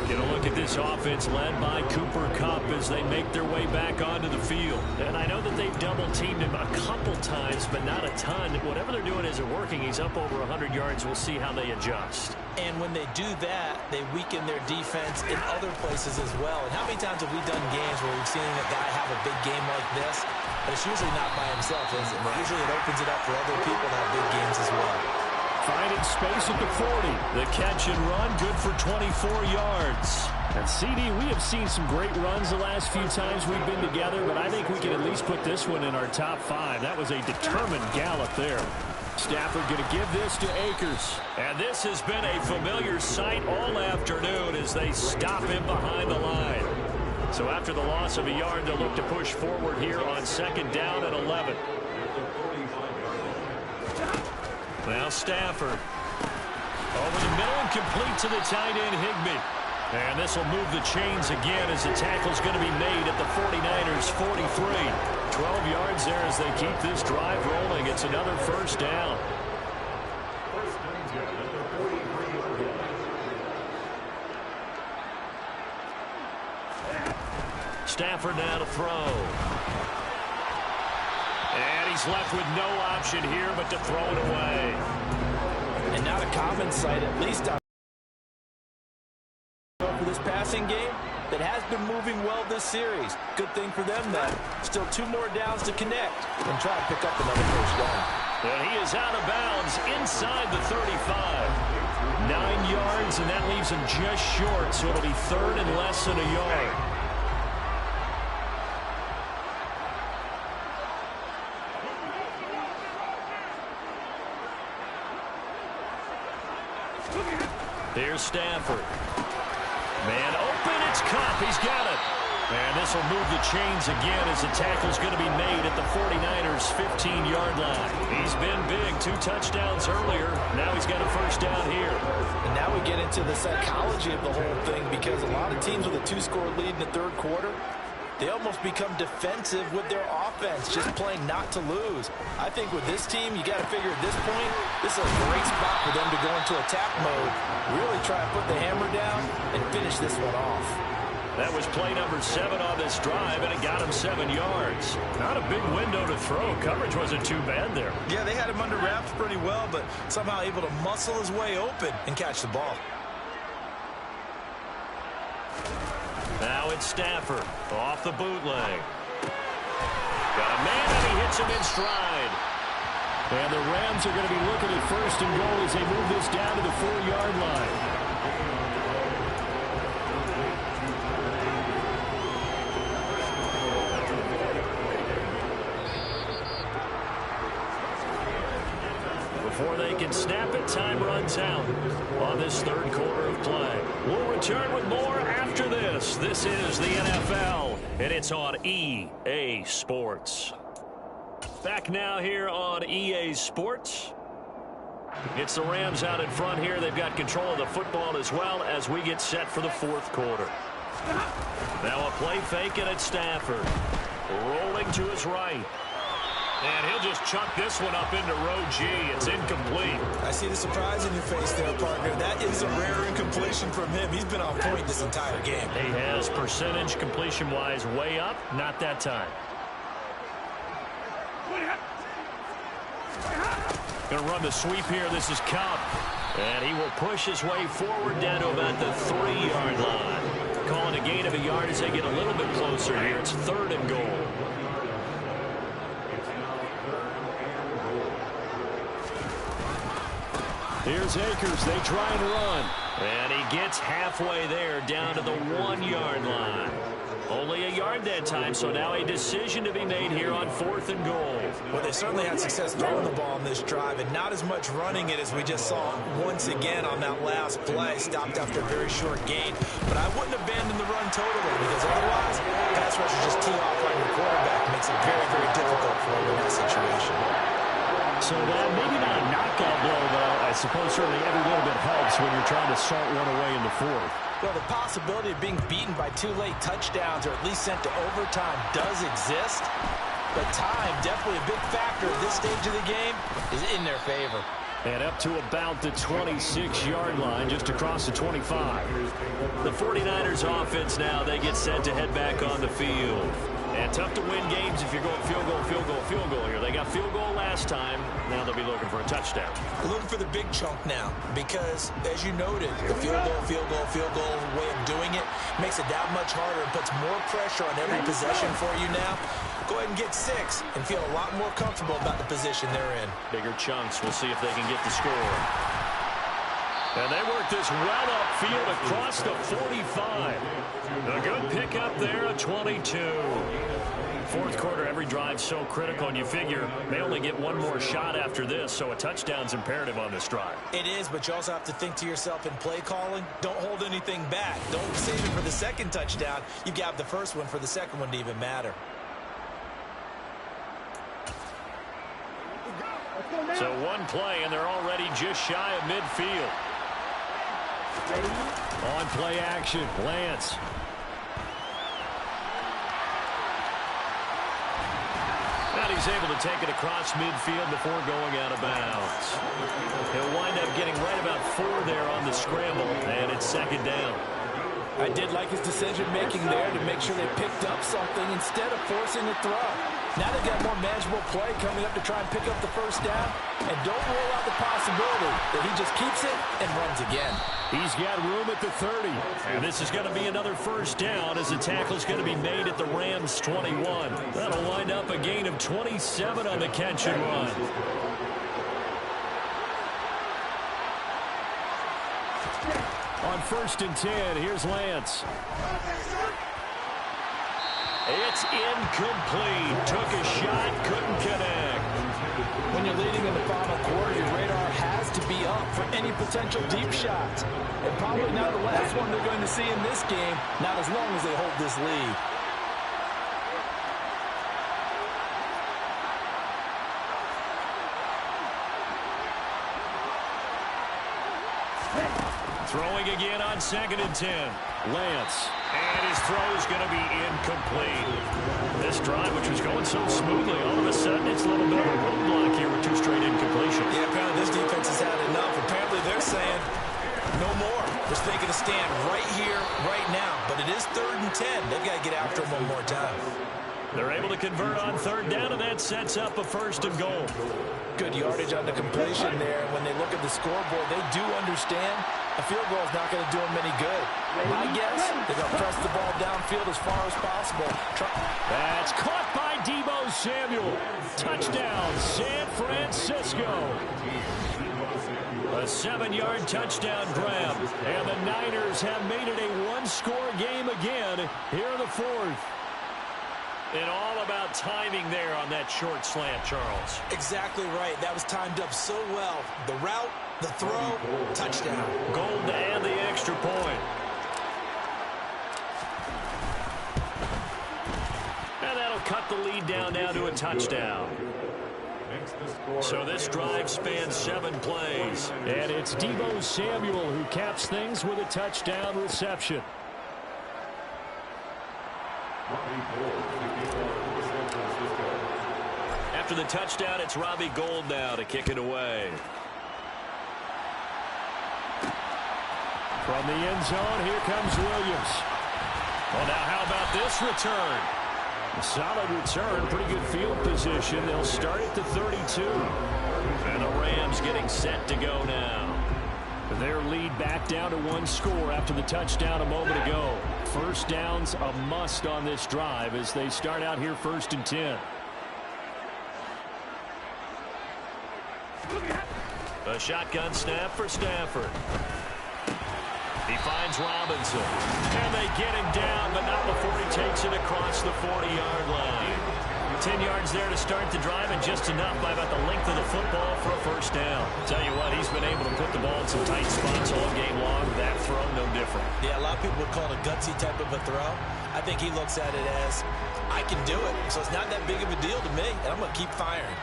Get a look at this offense led by Cooper Kupp as they make their way back onto the field. And I know that they've double-teamed him a couple times, but not a ton. Whatever they're doing isn't working. He's up over 100 yards. We'll see how they adjust. And when they do that, they weaken their defense in other places as well. And how many times have we done games where we've seen a guy have a big game like this, but it's usually not by himself, is it? Usually it opens it up for other people to have big games as well. Finding space at the 40. The catch and run, good for 24 yards. And CD, we have seen some great runs the last few times we've been together, but I think we can at least put this one in our top 5. That was a determined gallop there. Stafford going to give this to Akers. And this has been a familiar sight all afternoon as they stop him behind the line. So after the loss of a yard, they'll look to push forward here on second down at 11. Now Stafford. Over the middle and complete to the tight end, Higbee. And this will move the chains again as the tackle's going to be made at the 49ers' 43. 12 yards there as they keep this drive rolling. It's another first down. Stafford now to throw. And he's left with no option here but to throw it away. And not a common sight, at least on for this passing game that has been moving well this series. Good thing for them then. Still 2 more downs to connect and try to pick up another first down. And he is out of bounds inside the 35. 9 yards, and that leaves him just short, so it'll be third and less than a yard. Here's Stafford. Man open, it's Kupp. He's got it. And this will move the chains again as the tackle's going to be made at the 49ers' 15-yard line. He's been big. 2 touchdowns earlier. Now he's got a first down here. And now we get into the psychology of the whole thing, because a lot of teams with a 2-score lead in the third quarter, they almost become defensive with their offense, just playing not to lose. I think with this team, you got to figure at this point, this is a great spot for them to go into attack mode, really try to put the hammer down and finish this one off. That was play number 7 on this drive, and it got him 7 yards. Not a big window to throw. Coverage wasn't too bad there. Yeah, they had him under wraps pretty well, but somehow able to muscle his way open and catch the ball. Now it's Stafford off the bootleg. Got a man, and he hits him in stride. And the Rams are going to be looking at 1st and goal as they move this down to the 4-yard line. Before they can snap it, time runs out on this 3rd quarter of play. We'll return with more after this. This is the NFL, and it's on EA Sports. Back now here on EA Sports. It's the Rams out in front here. They've got control of the football as well as we get set for the 4th quarter. Now a play fake, and it's Stafford. Rolling to his right. And he'll just chuck this one up into row G. It's incomplete. I see the surprise in your face there, partner. That is a rare incompletion from him. He's been on point this entire game. He has percentage completion-wise way up. Not that time. Going to run the sweep here. This is Cup. And he will push his way forward down to about the 3-yard line. Calling a gain of a yard as they get a little bit closer here. It's 3rd and goal. Here's Akers. They try and run. And he gets halfway there down to the 1-yard line. Only a yard that time, so now a decision to be made here on 4th and goal. Well, they certainly had success throwing the ball on this drive, and not as much running it as we just saw once again on that last play. Stopped after a very short gain. But I wouldn't abandon the run totally, because otherwise, pass rushers just tee off on your quarterback. Makes it very, very difficult for him in that situation. So that maybe not a knockout blow, but I suppose certainly every little bit helps when you're trying to salt one away in the 4th. Well, the possibility of being beaten by 2 late touchdowns or at least sent to overtime does exist. But time, definitely a big factor at this stage of the game, is in their favor. And up to about the 26-yard line, just across the 25. The 49ers offense now, they get set to head back on the field. And tough to win games if you're going field goal, field goal, field goal here. They got field goal last time. Now they'll be looking for a touchdown. Looking for the big chunk now because, as you noted, the field goal way of doing it makes it that much harder and puts more pressure on every possession for you now. Go ahead and get 6 and feel a lot more comfortable about the position they're in. Bigger chunks. We'll see if they can get the score. And they work this well upfield across the 45. A good pickup there at 22. 4th quarter, every drive so critical, and you figure they only get one more shot after this, so a touchdown's imperative on this drive. It is, but you also have to think to yourself in play calling, don't hold anything back. Don't save it for the 2nd touchdown. You've got the 1st one for the 2nd one to even matter. So one play, and they're already just shy of midfield. On play action, Lance. And he's able to take it across midfield before going out of bounds. He'll wind up getting right about 4 there on the scramble, and it's 2nd down. I did like his decision-making there to make sure they picked up something instead of forcing a throw. Now they've got more manageable play coming up to try and pick up the 1st down. And don't rule out the possibility that he just keeps it and runs again. He's got room at the 30. And this is going to be another 1st down as the tackle's going to be made at the Rams' 21. That'll wind up a gain of 27 on the catch and run. On 1st and 10, here's Lance. It's incomplete. Took a shot, couldn't connect. When you're leading in the final quarter, your radar has to be up for any potential deep shots. And probably not the last one they're going to see in this game, not as long as they hold this lead. Throwing again on 2nd and 10. Lance. And his throw is going to be incomplete. This drive, which was going so smoothly, all of a sudden it's a little bit of a roadblock here with 2 straight incompletions. Yeah, apparently this defense has had enough. Apparently they're saying no more. Just making a stand right here, right now. But it is 3rd and 10. They've got to get after him one more time. They're able to convert on 3rd down, and that sets up a 1st and goal. Good yardage on the completion there. When they look at the scoreboard, they do understand a field goal is not going to do them any good. My guess, they're going to press the ball downfield as far as possible. That's caught by Deebo Samuel. Touchdown, San Francisco. A 7-yard touchdown grab. And the Niners have made it a 1-score game again here in the 4th. And all about timing there on that short slant, Charles. Exactly right. That was timed up so well. The route, the throw, touchdown. Gold to add the extra point. And that'll cut the lead down now to a touchdown. So this drive spans 7 plays. And it's Deebo Samuel who caps things with a touchdown reception. After the touchdown, it's Robbie Gould now to kick it away. From the end zone, here comes Williams. Well, now how about this return? A solid return, pretty good field position. They'll start at the 32. And the Rams getting set to go now. Their lead back down to 1 score after the touchdown a moment ago. 1st down's a must on this drive as they start out here 1st and 10. A shotgun snap for Stafford. He finds Robinson. And they get him down, but not before he takes it across the 40-yard line. 10 yards there to start the drive, and just enough by about the length of the football for a 1st down. Tell you what, he's been able to put the ball in some tight spots all game long. That throw, no different. Yeah, a lot of people would call it a gutsy type of a throw. I think he looks at it as, I can do it, so it's not that big of a deal to me, and I'm going to keep firing.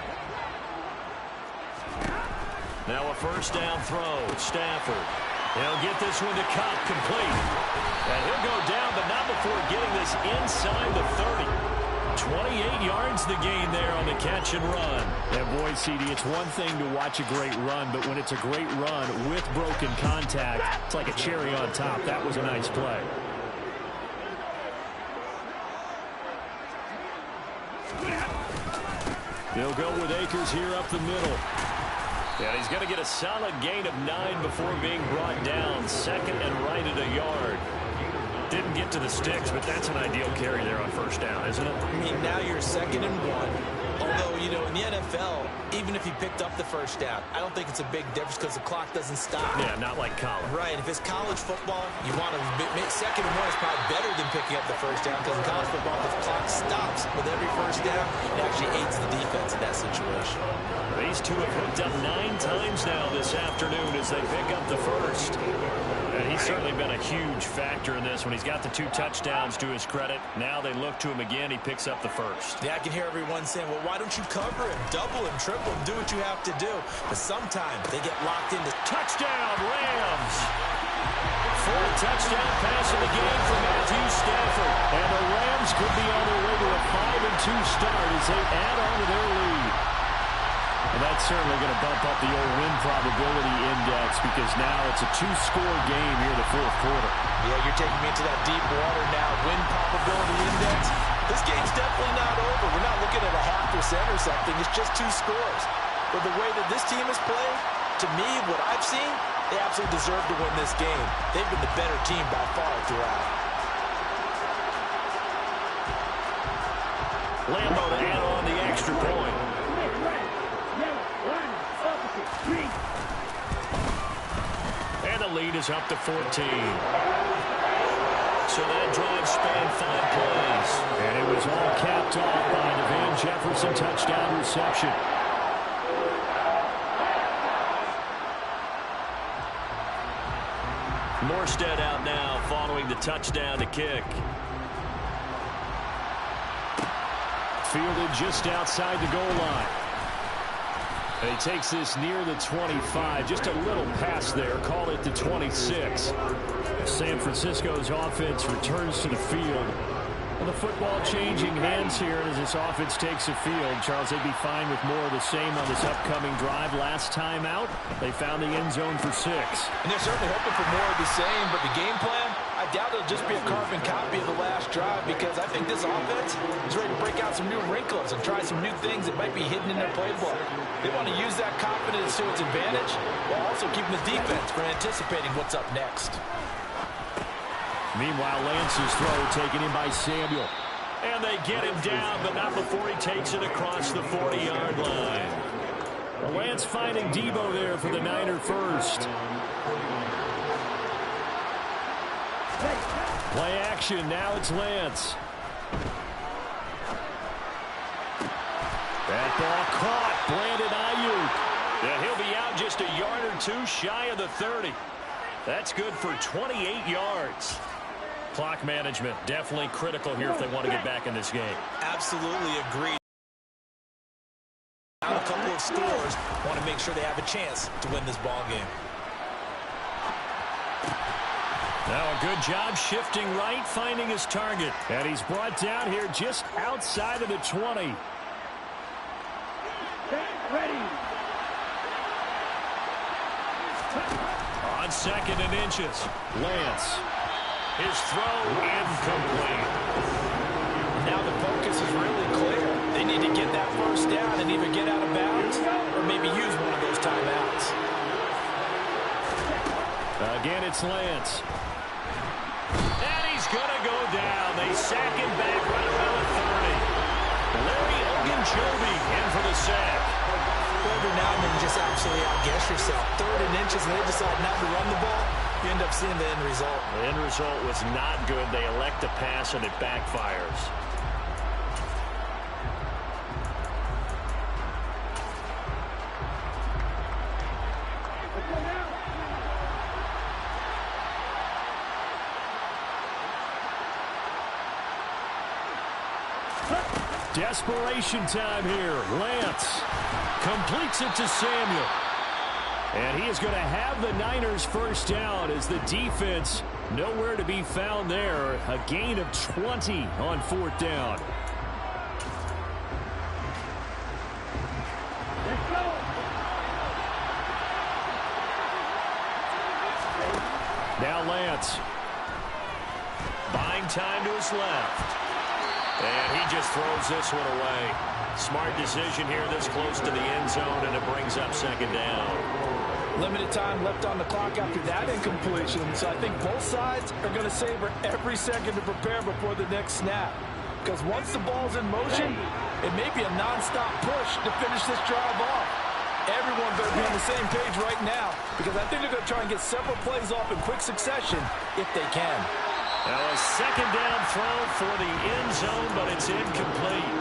Now a 1st down throw. Stafford. He'll get this one to Cobb, complete. And he'll go down, but not before getting this inside the 30. 28 yards the gain there on the catch and run. And boy, CD, it's one thing to watch a great run, but when it's a great run with broken contact, it's like a cherry on top. That was a nice play. They'll go with Akers here up the middle. And he's going to get a solid gain of 9 before being brought down. 2nd and right at a yard. Didn't get to the sticks, but that's an ideal carry there on 1st down, isn't it? I mean, now you're 2nd and 1. Although, you know, in the NFL, even if he picked up the 1st down, I don't think it's a big difference because the clock doesn't stop. Yeah, not like college. Right. If it's college football, you want to make 2nd and 1 is probably better than picking up the 1st down because in college football, the clock stops with every 1st down. It actually aids the defense in that situation. These two have hooked up 9 times now this afternoon as they pick up the 1st. And he's certainly been a huge factor in this when he's got the 2 touchdowns to his credit. Now they look to him again. He picks up the 1st. Yeah, I can hear everyone saying, well, why don't you cover him, double him, triple him, do what you have to do. But sometimes they get locked into touchdown, Rams. 4th touchdown pass of the game for Matthew Stafford. And the Rams could be on their way to a 5-2 start as they add on to their lead. And that's certainly going to bump up the old win probability index because now it's a 2-score game here in the 4th quarter. Yeah, you're taking me into that deep water now. Win probability index. This game's definitely not over. We're not looking at a 0.5% or something. It's just 2 scores. But the way that this team has played, to me, what I've seen, they absolutely deserve to win this game. They've been the better team by far throughout. Lambo to add on the extra point. And the lead is up to 14. So that drive spanned 5 plays. And it was all capped off by the Van Jefferson touchdown reception. Armstead out now following the touchdown to kick. Fielded just outside the goal line. And he takes this near the 25. Just a little pass there. Call it the 26. San Francisco's offense returns to the field. And the football changing hands here as this offense takes the field. Charles, they'd be fine with more of the same on this upcoming drive. Last time out, they found the end zone for 6. And they're certainly hoping for more of the same, but the game plan, I doubt it'll just be a carbon copy of the last drive, because I think this offense is ready to break out some new wrinkles and try some new things that might be hidden in their playbook. They want to use that confidence to its advantage while also keeping the defense from anticipating what's up next. Meanwhile, Lance's throw taken in by Samuel. And they get him down, but not before he takes it across the 40-yard line. Well, Lance finding Debo there for the Niner first. Play action, now it's Lance. That ball caught, Brandon Ayuk. Yeah, he'll be out just a yard or two shy of the 30. That's good for 28 yards. Clock management definitely critical here if they want to get back in this game. Absolutely agreed. Now a couple of scores, want to make sure they have a chance to win this ball game. Now a good job shifting right, finding his target. And he's brought down here just outside of the 20. Ready. On 2nd and inches, Lance. His throw incomplete. Now the focus is really clear. They need to get that first down and either get out of bounds or maybe use one of those timeouts. Again, it's Lance. And he's going to go down. They sack him back right around the 30. Larry Ogunjobi in for the sack. Every now and then you just absolutely outguess yourself. 3rd and inches and they decide not to run the ball. You end up seeing the end result. The end result was not good. They elect to pass and it backfires. Desperation time here. Lance completes it to Samuel. And he is going to have the Niners first down as the defense nowhere to be found there. A gain of 20 on 4th down. Let's go. Now Lance. Buying time to his left. And he just throws this one away. Smart decision here this close to the end zone, and it brings up 2nd down. Limited time left on the clock after that incompletion, so I think both sides are going to savor every second to prepare before the next snap. Because once the ball's in motion, it may be a nonstop push to finish this drive off. Everyone better be on the same page right now, because I think they're going to try and get several plays off in quick succession if they can. Now a 2nd down throw for the end zone, but it's incomplete.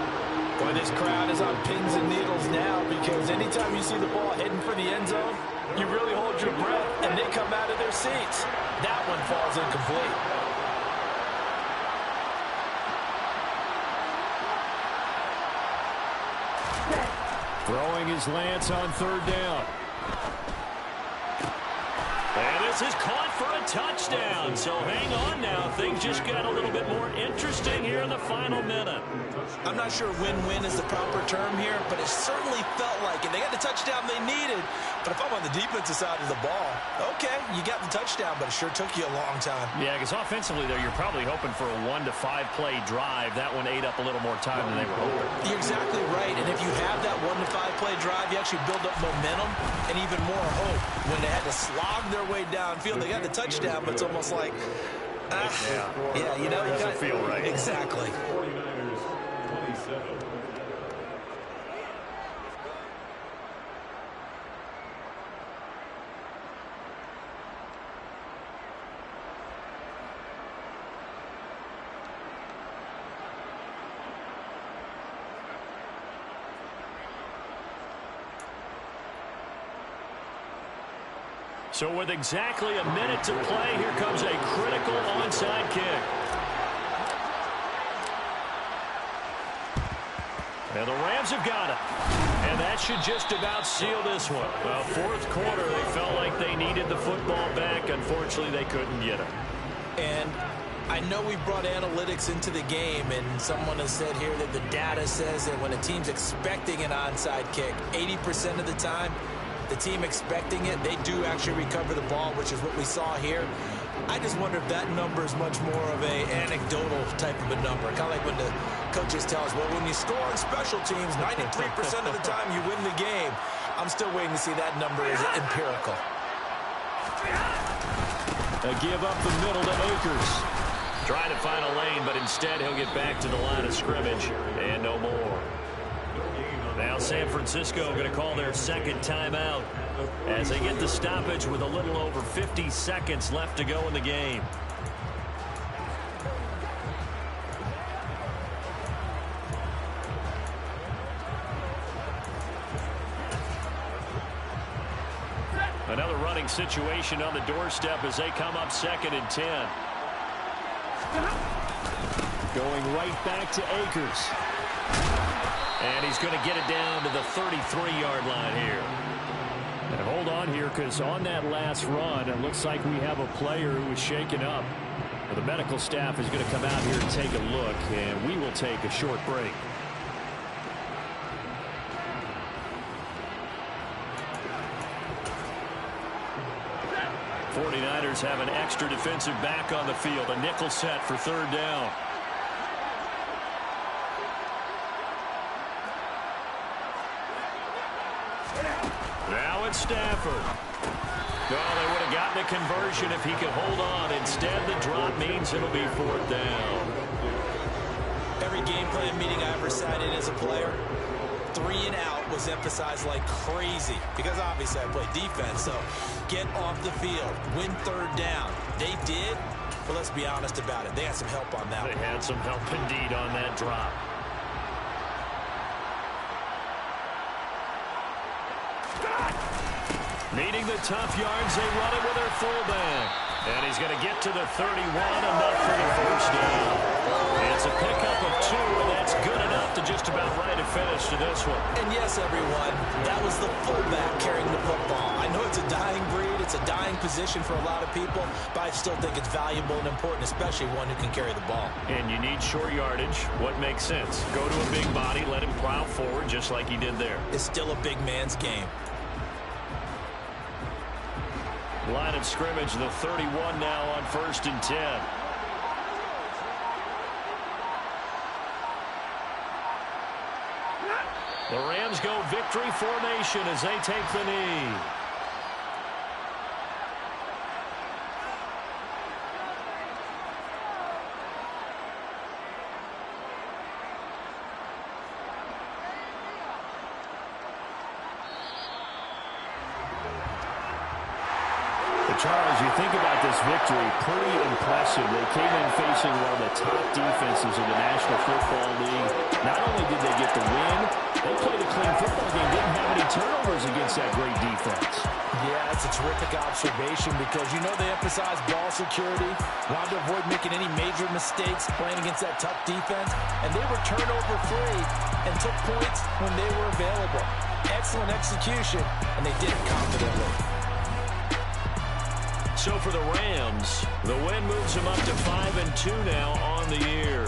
Boy, this crowd is on pins and needles now, because anytime you see the ball heading for the end zone, you really hold your breath, and they come out of their seats. That one falls incomplete. Throwing his Lance on 3rd down. And this is caught for a touchdown. So hang on now. Things just got a little bit more interesting here in the final minute. I'm not sure win-win is the proper term here, but it certainly felt like it. They got the touchdown they needed. But if I'm on the defensive side of the ball, okay, you got the touchdown, but it sure took you a long time. Yeah, because offensively, though, you're probably hoping for a 1 to 5 play drive. That one ate up a little more time than they were hoping. You're exactly right. And if you have that 1 to 5 play drive, you actually build up momentum and even more hope. When they had to slog their way downfield, they got the touchdown, but it's almost like, yeah, you know, you doesn't feel right. Exactly. 49ers 27. So with exactly a minute to play, here comes a critical onside kick. And the Rams have got it. And that should just about seal this one. Well, 4th quarter, they felt like they needed the football back. Unfortunately, they couldn't get it. And I know we brought analytics into the game, and someone has said here that the data says that when a team's expecting an onside kick, 80% of the time, the team expecting it, they do actually recover the ball, which is what we saw here. I just wonder if that number is much more of a anecdotal type of a number. Kind of like when the coaches tell us, well, when you score on special teams, 93% of the time you win the game. I'm still waiting to see that number is empirical. A give up the middle to Akers. Trying to find a lane, but instead he'll get back to the line of scrimmage and no more. Now San Francisco going to call their second timeout as they get the stoppage with a little over 50 seconds left to go in the game. Another running situation on the doorstep as they come up 2nd and 10. Going right back to Akers. And he's going to get it down to the 33-yard line here. And hold on here, because on that last run, it looks like we have a player who was shaken up. Well, the medical staff is going to come out here and take a look, and we will take a short break. '49ers have an extra defensive back on the field, a nickel set for 3rd down. Now it's Stafford. Well, they would have gotten a conversion if he could hold on. Instead, the drop means it'll be 4th down. Every game plan meeting I ever sat in as a player, 3 and out was emphasized like crazy because obviously I play defense, so get off the field, win 3rd down. They did, but let's be honest about it. They had some help on that one. They had some help indeed on that drop. Needing the tough yards, they run it with their fullback. And he's going to get to the 31, enough for the 1st down. It's a pickup of 2, and that's good enough to just about write a finish to this one. And yes, everyone, that was the fullback carrying the football. I know it's a dying breed, it's a dying position for a lot of people, but I still think it's valuable and important, especially one who can carry the ball. And you need short yardage. What makes sense? Go to a big body, let him plow forward just like he did there. It's still a big man's game. Line of scrimmage, the 31 now on 1st and 10. The Rams go victory formation as they take the knee. Charles, you think about this victory, pretty impressive. They came in facing one of the top defenses in the National Football League. Not only did they get the win, they played a clean football game, didn't have any turnovers against that great defense. Yeah, that's a terrific observation because, you know, they emphasize ball security, wanted to avoid making any major mistakes playing against that tough defense, and they were turnover-free and took points when they were available. Excellent execution, and they did it confidently. So for the Rams, the win moves them up to 5-2 now on the year.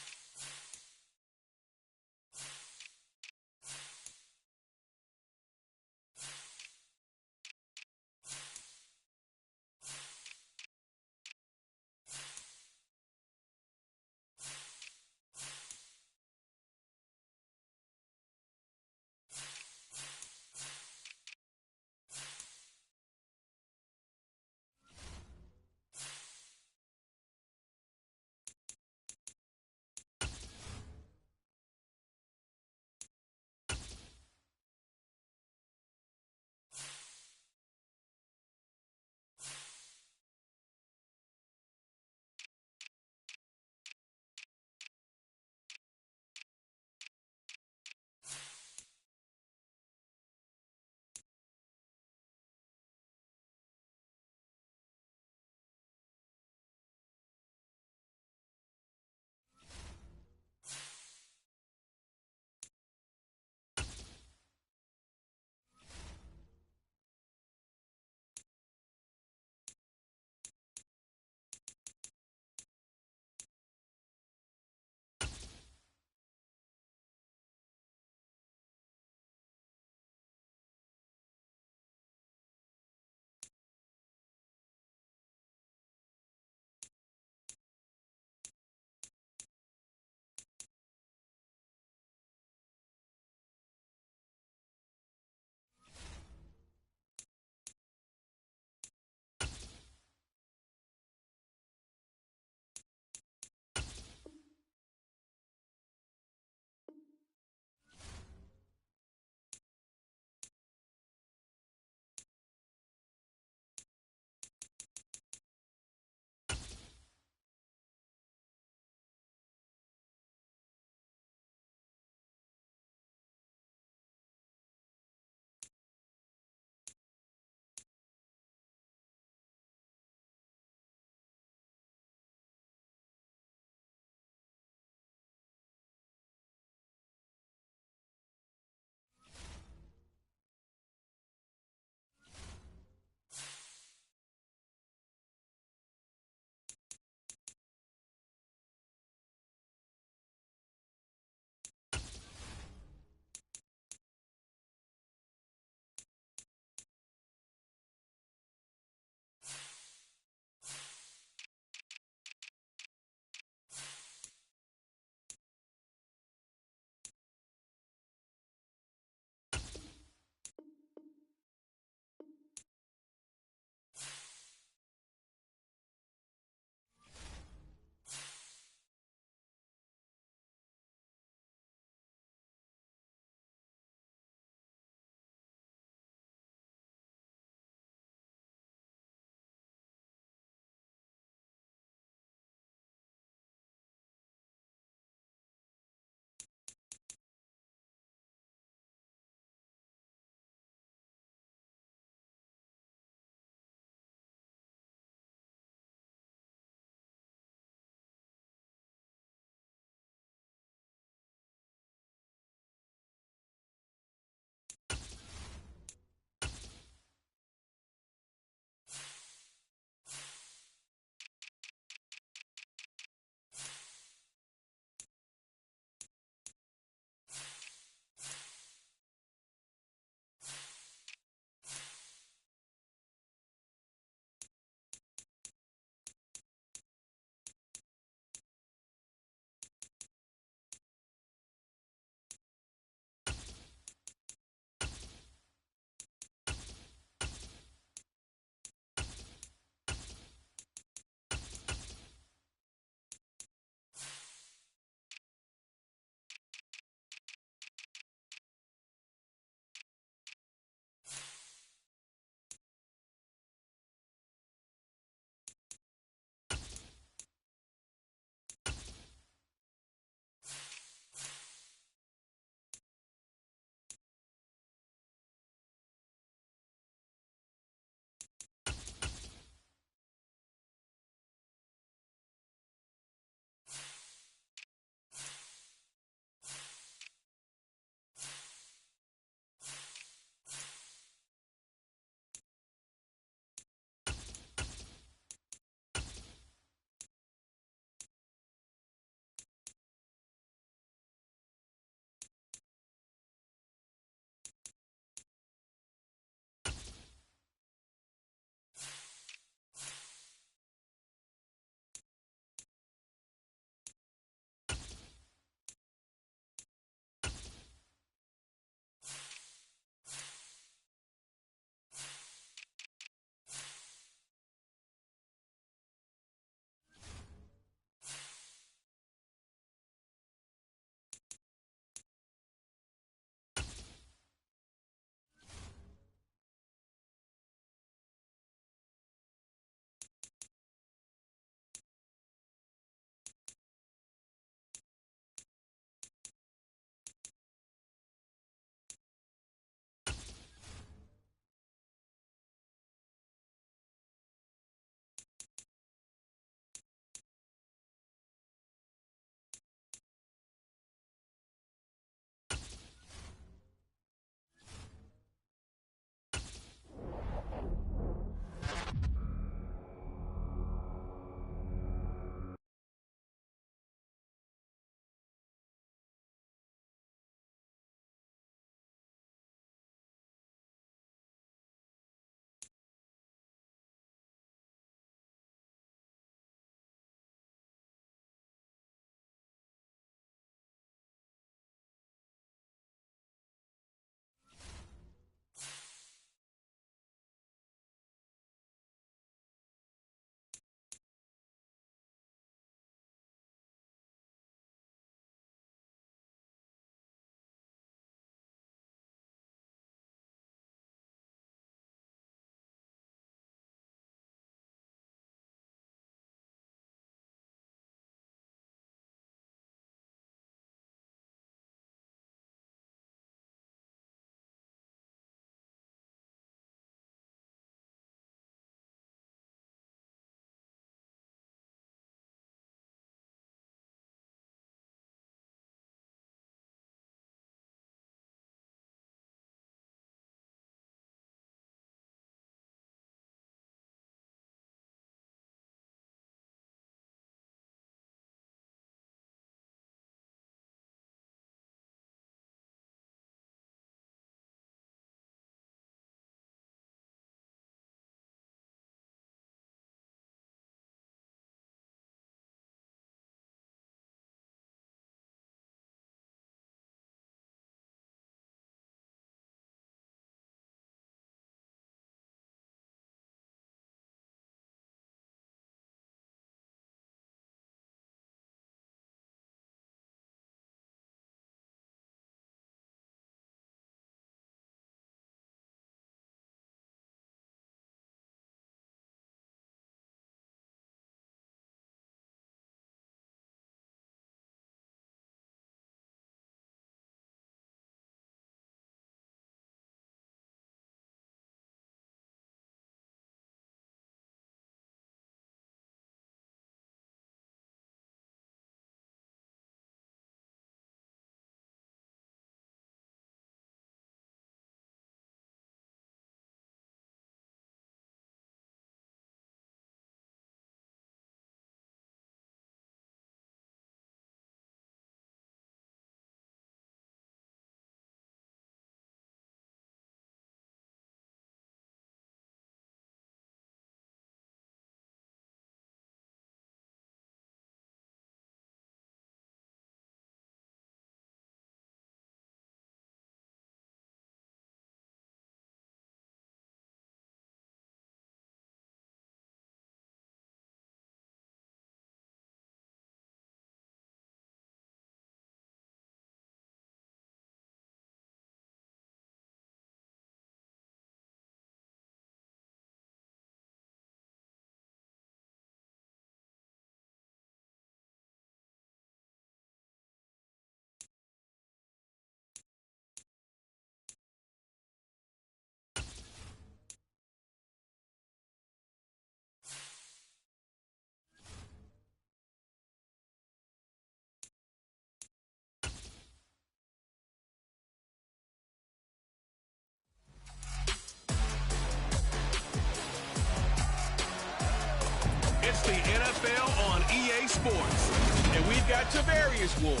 It's the NFL on EA Sports. And we've got Javarius Ward,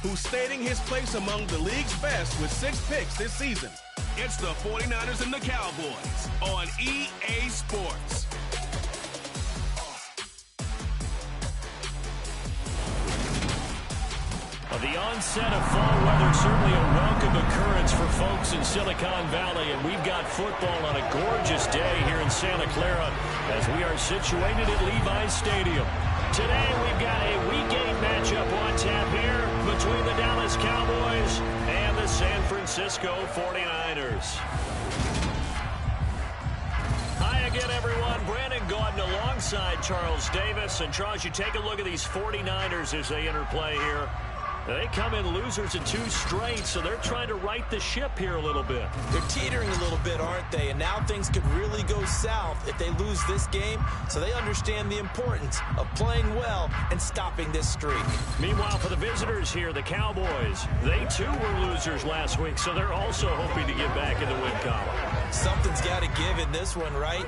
who's stating his place among the league's best with 6 picks this season. It's the 49ers and the Cowboys on EA Sports. The onset of fall weather, certainly a welcome occurrence for folks in Silicon Valley, and we've got football on a gorgeous day here in Santa Clara as we are situated at Levi's Stadium. Today we've got a Week 8 matchup on tap here between the Dallas Cowboys and the San Francisco 49ers. Hi again, everyone. Brandon Gaudin alongside Charles Davis. And Charles, you take a look at these 49ers as they interplay here. They come in losers in 2 straight, so they're trying to right the ship here a little bit. They're teetering a little bit, aren't they? And now things could really go south if they lose this game, so they understand the importance of playing well and stopping this streak. Meanwhile, for the visitors here, the Cowboys, they too were losers last week, so they're also hoping to get back in the win column. Something's got to give in this one, right?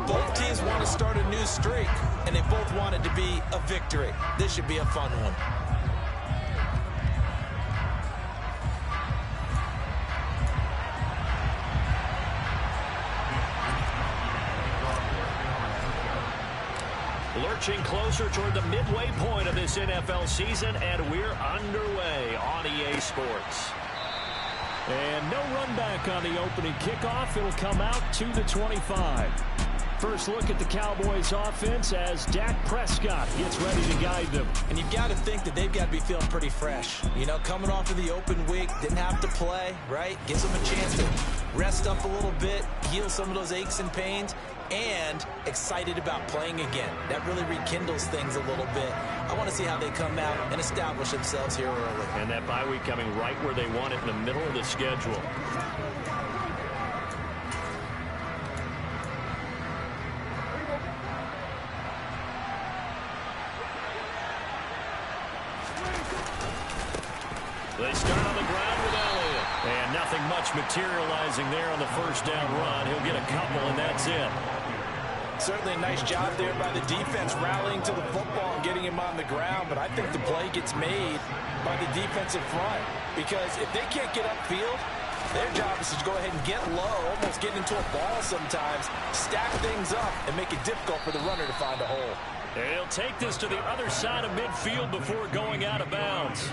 Both teams want to start a new streak, and they both want it to be a victory. This should be a fun one. Lurching closer toward the midway point of this NFL season, and we're underway on EA Sports. And no run back on the opening kickoff. It'll come out to the 25. First look at the Cowboys offense as Dak Prescott gets ready to guide them. And you've got to think that they've got to be feeling pretty fresh. You know, coming off of the open week, didn't have to play, right? Gives them a chance to rest up a little bit, heal some of those aches and pains, and excited about playing again. That really rekindles things a little bit. I want to see how they come out and establish themselves here early. And that bye week coming right where they want it, in the middle of the schedule. They start on the ground with Elliott. And nothing much materializing there on the first down run. He'll get a couple, and that's it. Certainly a nice job there by the defense rallying to the football and getting him on the ground, but I think the play gets made by the defensive front because if they can't get upfield, their job is to go ahead and get low, almost get into a ball sometimes, stack things up, and make it difficult for the runner to find a hole. And he'll take this to the other side of midfield before going out of bounds.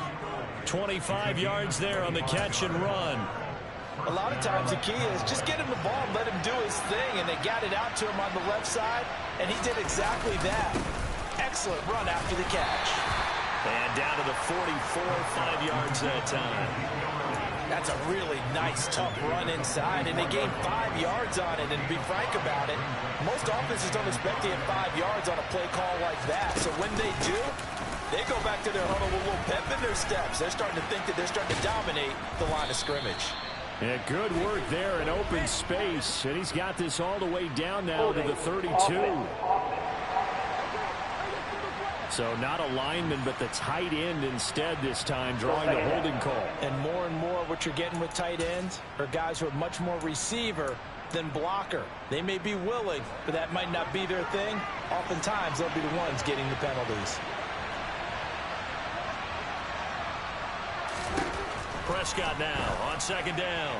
25 yards there on the catch and run. A lot of times the key is just get him the ball and let him do his thing, and they got it out to him on the left side, and he did exactly that. Excellent run after the catch. And down to the 44, 5 yards that time. That's a really nice, tough run inside, and they gained 5 yards on it, and to be frank about it, most offenses don't expect to get 5 yards on a play call like that, so when they do, they go back to their huddle with a little pep in their steps. They're starting to think that they're starting to dominate the line of scrimmage. Yeah, good work there in open space, and he's got this all the way down now to the 32. So not a lineman, but the tight end instead this time, drawing the holding call. And more what you're getting with tight ends are guys who are much more receiver than blocker. They may be willing, but that might not be their thing. Oftentimes, they'll be the ones getting the penalties. Prescott now on second down.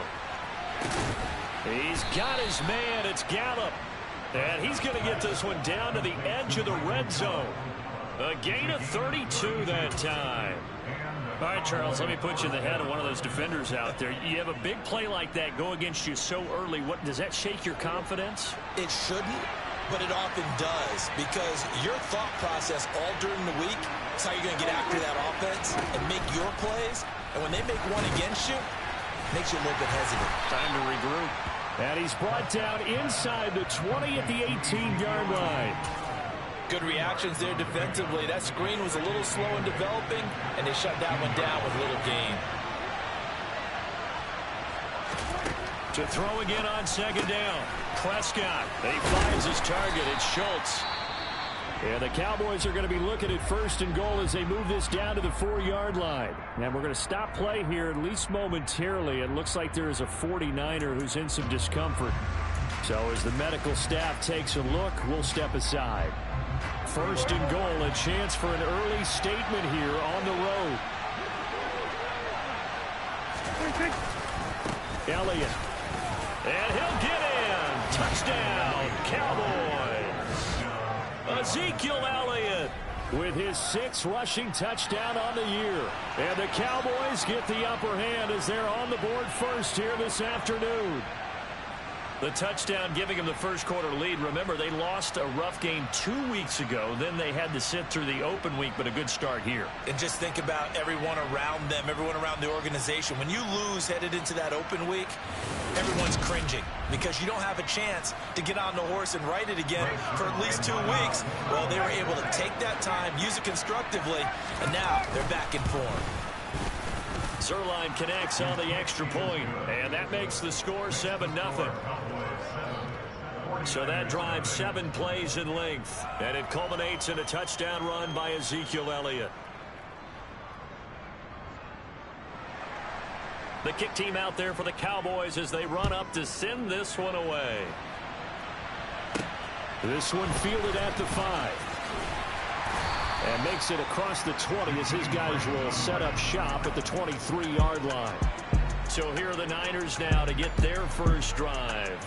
He's got his man. It's Gallup. And he's going to get this one down to the edge of the red zone. A gain of 32 that time. All right, Charles, let me put you in the head of one of those defenders out there. You have a big play like that go against you so early. What does that shake your confidence? It shouldn't, but it often does, because your thought process all during the week is how you're going to get after that offense and make your plays. And when they make one against you, it makes you a little bit hesitant. Time to regroup. And he's brought down inside the 20 at the 18-yard line. Good reactions there defensively. That screen was a little slow in developing, and they shut that one down with little gain. To throw again on second down. Prescott. He finds his target. It's Schultz. And the Cowboys are going to be looking at first and goal as they move this down to the 4-yard line. And we're going to stop play here, at least momentarily. It looks like there is a 49er who's in some discomfort. So as the medical staff takes a look, we'll step aside. First and goal, a chance for an early statement here on the road. Elliott. And he'll get in. Touchdown, Cowboys. Ezekiel Elliott with his 6th rushing touchdown on the year. And the Cowboys get the upper hand as they're on the board first here this afternoon. The touchdown giving them the first quarter lead. Remember, they lost a rough game 2 weeks ago. Then they had to sit through the open week, but a good start here. And just think about everyone around them, everyone around the organization. When you lose headed into that open week, everyone's cringing because you don't have a chance to get on the horse and ride it again for at least 2 weeks. Well, they were able to take that time, use it constructively, and now they're back in form. Zerline connects on the extra point, and that makes the score 7-0. So that drives 7 plays in length, and it culminates in a touchdown run by Ezekiel Elliott. The kick team out there for the Cowboys as they run up to send this one away. This one fielded at the 5. And makes it across the 20 as his guys will set up shop at the 23-yard line. So here are the Niners now to get their first drive.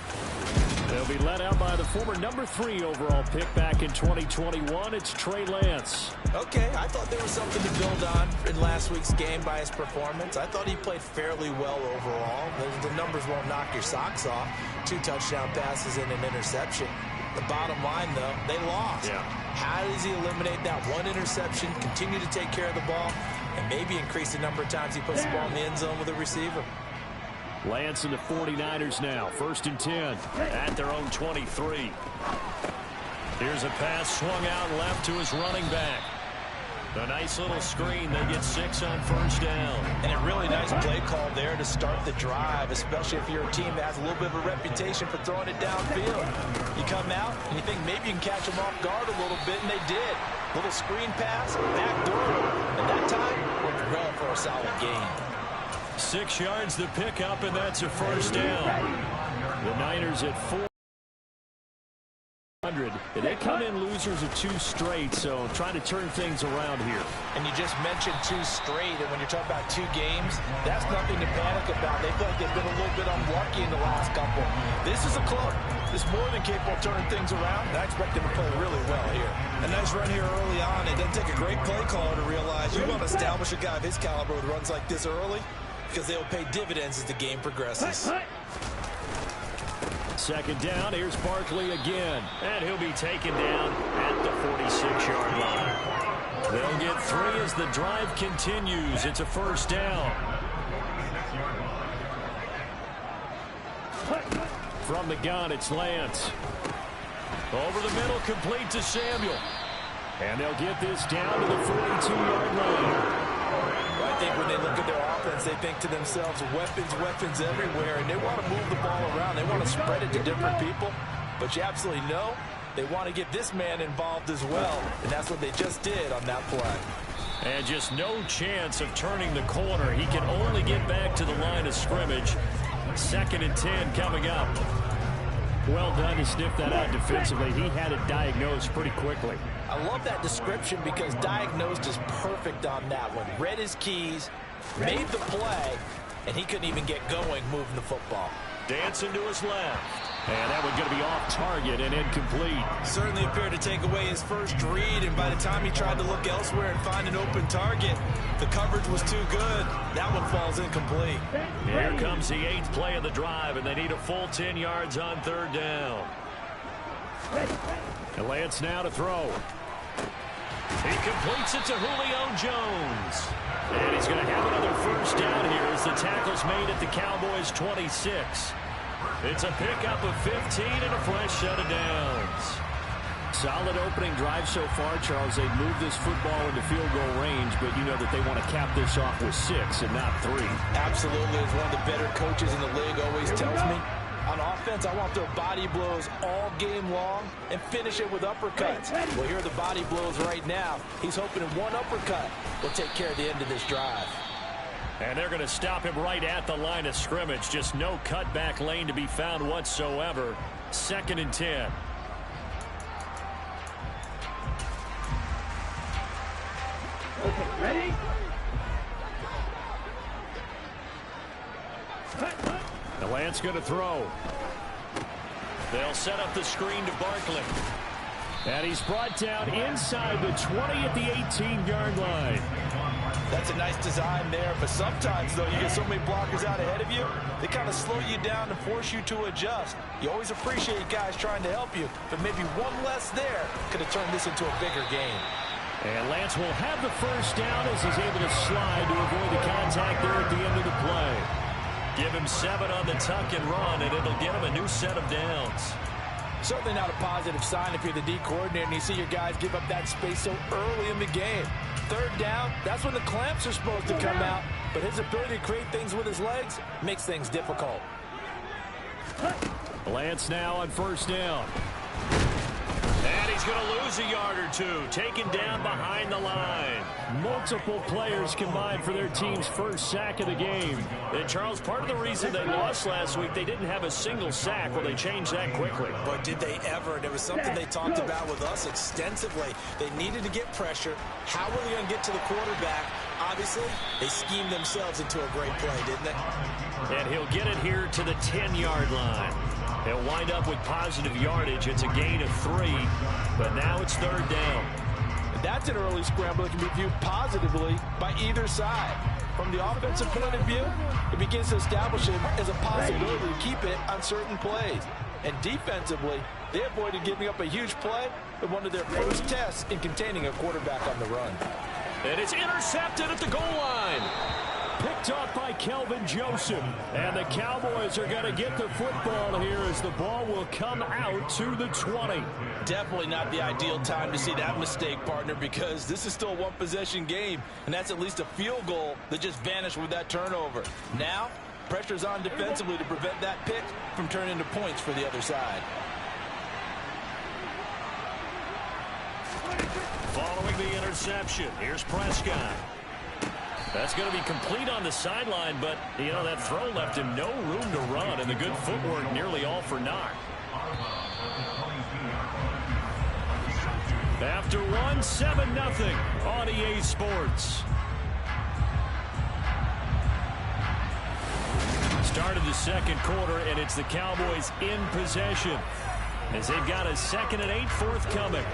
They'll be led out by the former number 3 overall pick back in 2021. It's Trey Lance. Okay, I thought there was something to build on in last week's game by his performance. I thought he played fairly well overall. The numbers won't knock your socks off. 2 touchdown passes and an interception. The bottom line, though, they lost. Yeah. How does he eliminate that 1 interception, continue to take care of the ball, and maybe increase the number of times he puts the ball in the end zone with a receiver? Lance and the 49ers now. 1st and 10 at their own 23. Here's a pass swung out left to his running back. A nice little screen. They get 6 on 1st down. And a really nice play call there to start the drive, especially if you're a team that has a little bit of a reputation for throwing it downfield. You come out and you think maybe you can catch them off guard a little bit, and they did. Little screen pass, back door, and that time we're going for a solid gain. 6 yards to pick up, and that's a 1st down. The Niners at 400. They come in losers of 2 straight, so trying to turn things around here. And you just mentioned 2 straight, and when you're talking about 2 games, that's nothing to panic about. They feel like they've been a little bit unlucky in the last couple. This is a club that's more than capable of turning things around, and I expect them to play really well here. A nice run here early on. It doesn't take a great play caller to realize you want to establish a guy of his caliber with runs like this early, because they will pay dividends as the game progresses. 2nd down, here's Barkley again. And he'll be taken down at the 46-yard line. They'll get 3 as the drive continues. It's a 1st down. From the gun, it's Lance. Over the middle, complete to Samuel. And they'll get this down to the 42-yard line. I think when they look at their offense, they think to themselves, weapons everywhere, and they want to move the ball around. They want to spread it to different people, but you absolutely know they want to get this man involved as well, and that's what they just did on that play. And just no chance of turning the corner. He can only get back to the line of scrimmage. 2nd and 10 coming up. Well done to sniff that out defensively. He had it diagnosed pretty quickly. I love that description because diagnosed is perfect on that one. Read his keys, made the play, and he couldn't even get going moving the football. Dancing to his left. And that one going to be off target and incomplete. Certainly appeared to take away his first read, and by the time he tried to look elsewhere and find an open target, the coverage was too good. That one falls incomplete. Here comes the 8th play of the drive, and they need a full 10 yards on 3rd down. And Lance now to throw. He completes it to Julio Jones. And he's going to have another 1st down here as the tackle's made at the Cowboys' 26. It's a pickup of 15 and a fresh set of downs. Solid opening drive so far, Charles. They've moved this football into field goal range, but you know that they want to cap this off with 6 and not 3. Absolutely. As one of the better coaches in the league always tells me, on offense, I want their body blows all game long and finish it with uppercuts. Well, here are the body blows right now. He's hoping one uppercut will take care of the end of this drive. And they're going to stop him right at the line of scrimmage. Just no cutback lane to be found whatsoever. 2nd and 10. Okay, ready? The Lance going to throw. They'll set up the screen to Barkley. And he's brought down inside the 20 at the 18-yard line. That's a nice design there, but sometimes, though, you get so many blockers out ahead of you, they kind of slow you down and force you to adjust. You always appreciate guys trying to help you, but maybe one less there could have turned this into a bigger game. And Lance will have the first down as he's able to slide to avoid the contact there at the end of the play. Give him 7 on the tuck and run, and it'll get him a new set of downs. Certainly not a positive sign if you're the D coordinator and you see your guys give up that space so early in the game. 3rd down, that's when the clamps are supposed to come out, but his ability to create things with his legs makes things difficult. Lance now on 1st down. And he's going to lose a yard or 2, taken down behind the line. Multiple players combined for their team's first sack of the game. And, Charles, part of the reason they lost last week, they didn't have a single sack. Well, they changed that quickly. But did they ever? And it was something they talked about with us extensively. They needed to get pressure. How were they going to get to the quarterback? Obviously, they schemed themselves into a great play, didn't they? And he'll get it here to the 10-yard line. He'll wind up with positive yardage. It's a gain of 3, but now it's 3rd down. That's an early scramble that can be viewed positively by either side. From the offensive point of view, it begins to establish it as a possibility to keep it on certain plays. And defensively, they avoided giving up a huge play in one of their first tests in containing a quarterback on the run. And it's intercepted at the goal line. Picked off by Kelvin Joseph. And the Cowboys are going to get the football here as the ball will come out to the 20. Definitely not the ideal time to see that mistake, partner, because this is still a one-possession game, and that's at least a field goal that just vanished with that turnover. Now, pressure's on defensively to prevent that pick from turning into points for the other side. Following the interception, here's Prescott. That's going to be complete on the sideline, but, you know, that throw left him no room to run, and the good footwork nearly all for naught. After 7-0 on EA Sports. Start of the 2nd quarter, and it's the Cowboys in possession as they've got a 2nd and 8 forthcoming.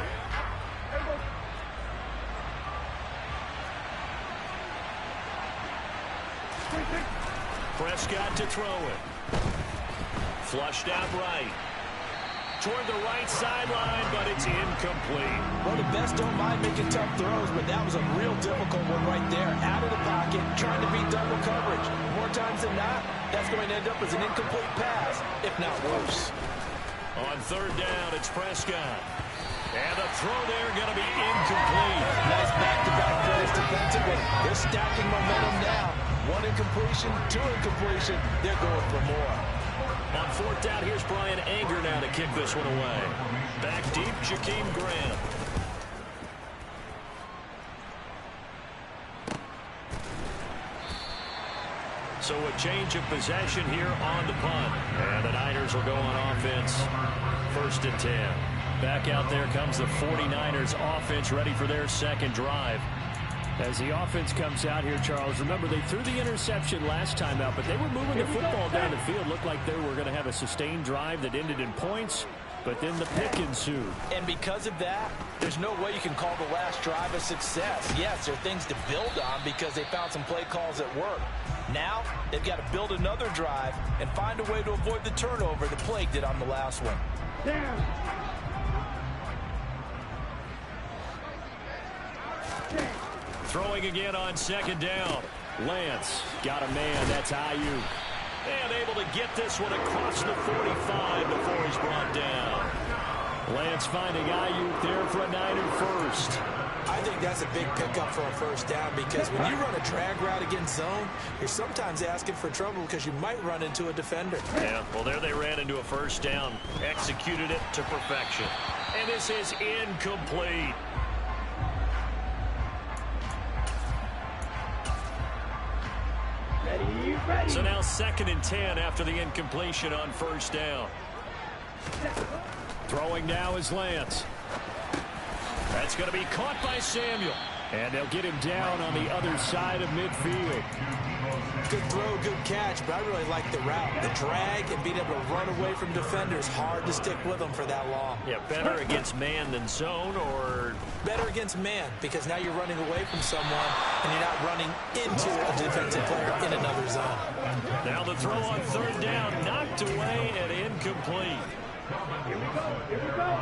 Prescott to throw it. Flushed out right. Toward the right sideline, but it's incomplete. Well, the best don't mind making tough throws, but that was a real difficult one right there. Out of the pocket, trying to beat double coverage. More times than not, that's going to end up as an incomplete pass, if not worse. On 3rd down, it's Prescott. And the throw there going to be incomplete. Nice back-to-back plays defensively. They're stacking momentum now. 1 incompletion, 2 incompletion. They're going for more. On 4th down, here's Brian Anger now to kick this one away. Back deep, Jakeem Graham. So a change of possession here on the punt. And the Niners will go on offense. 1st and 10. Back out there comes the 49ers offense ready for their 2nd drive. As the offense comes out here, Charles, remember they threw the interception last time out, but they were moving the football down the field. Looked like they were going to have a sustained drive that ended in points, but then the pick ensued. And because of that, there's no way you can call the last drive a success. Yes, there are things to build on because they found some play calls that work. Now, they've got to build another drive and find a way to avoid the turnover that plagued it on the last one. Down. Throwing again on 2nd down. Lance got a man. That's Ayuk. And able to get this one across the 45 before he's brought down. Lance finding Ayuk there for a Niner first. I think that's a big pickup for a 1st down because when you run a drag route against zone, you're sometimes asking for trouble because you might run into a defender. Yeah, well, there they ran into a 1st down. Executed it to perfection. And this is incomplete. So now 2nd and 10 after the incompletion on first down. Throwing now is Lance. That's going to be caught by Samuel. And they'll get him down on the other side of midfield. Good throw, good catch, but I really like the route. The drag and being able to run away from defenders. Hard to stick with them for that long. Yeah, better against man than zone, or? Better against man, because now you're running away from someone and you're not running into a defensive player in another zone. Now the throw on 3rd down, knocked away and incomplete. Here we go. Here we go.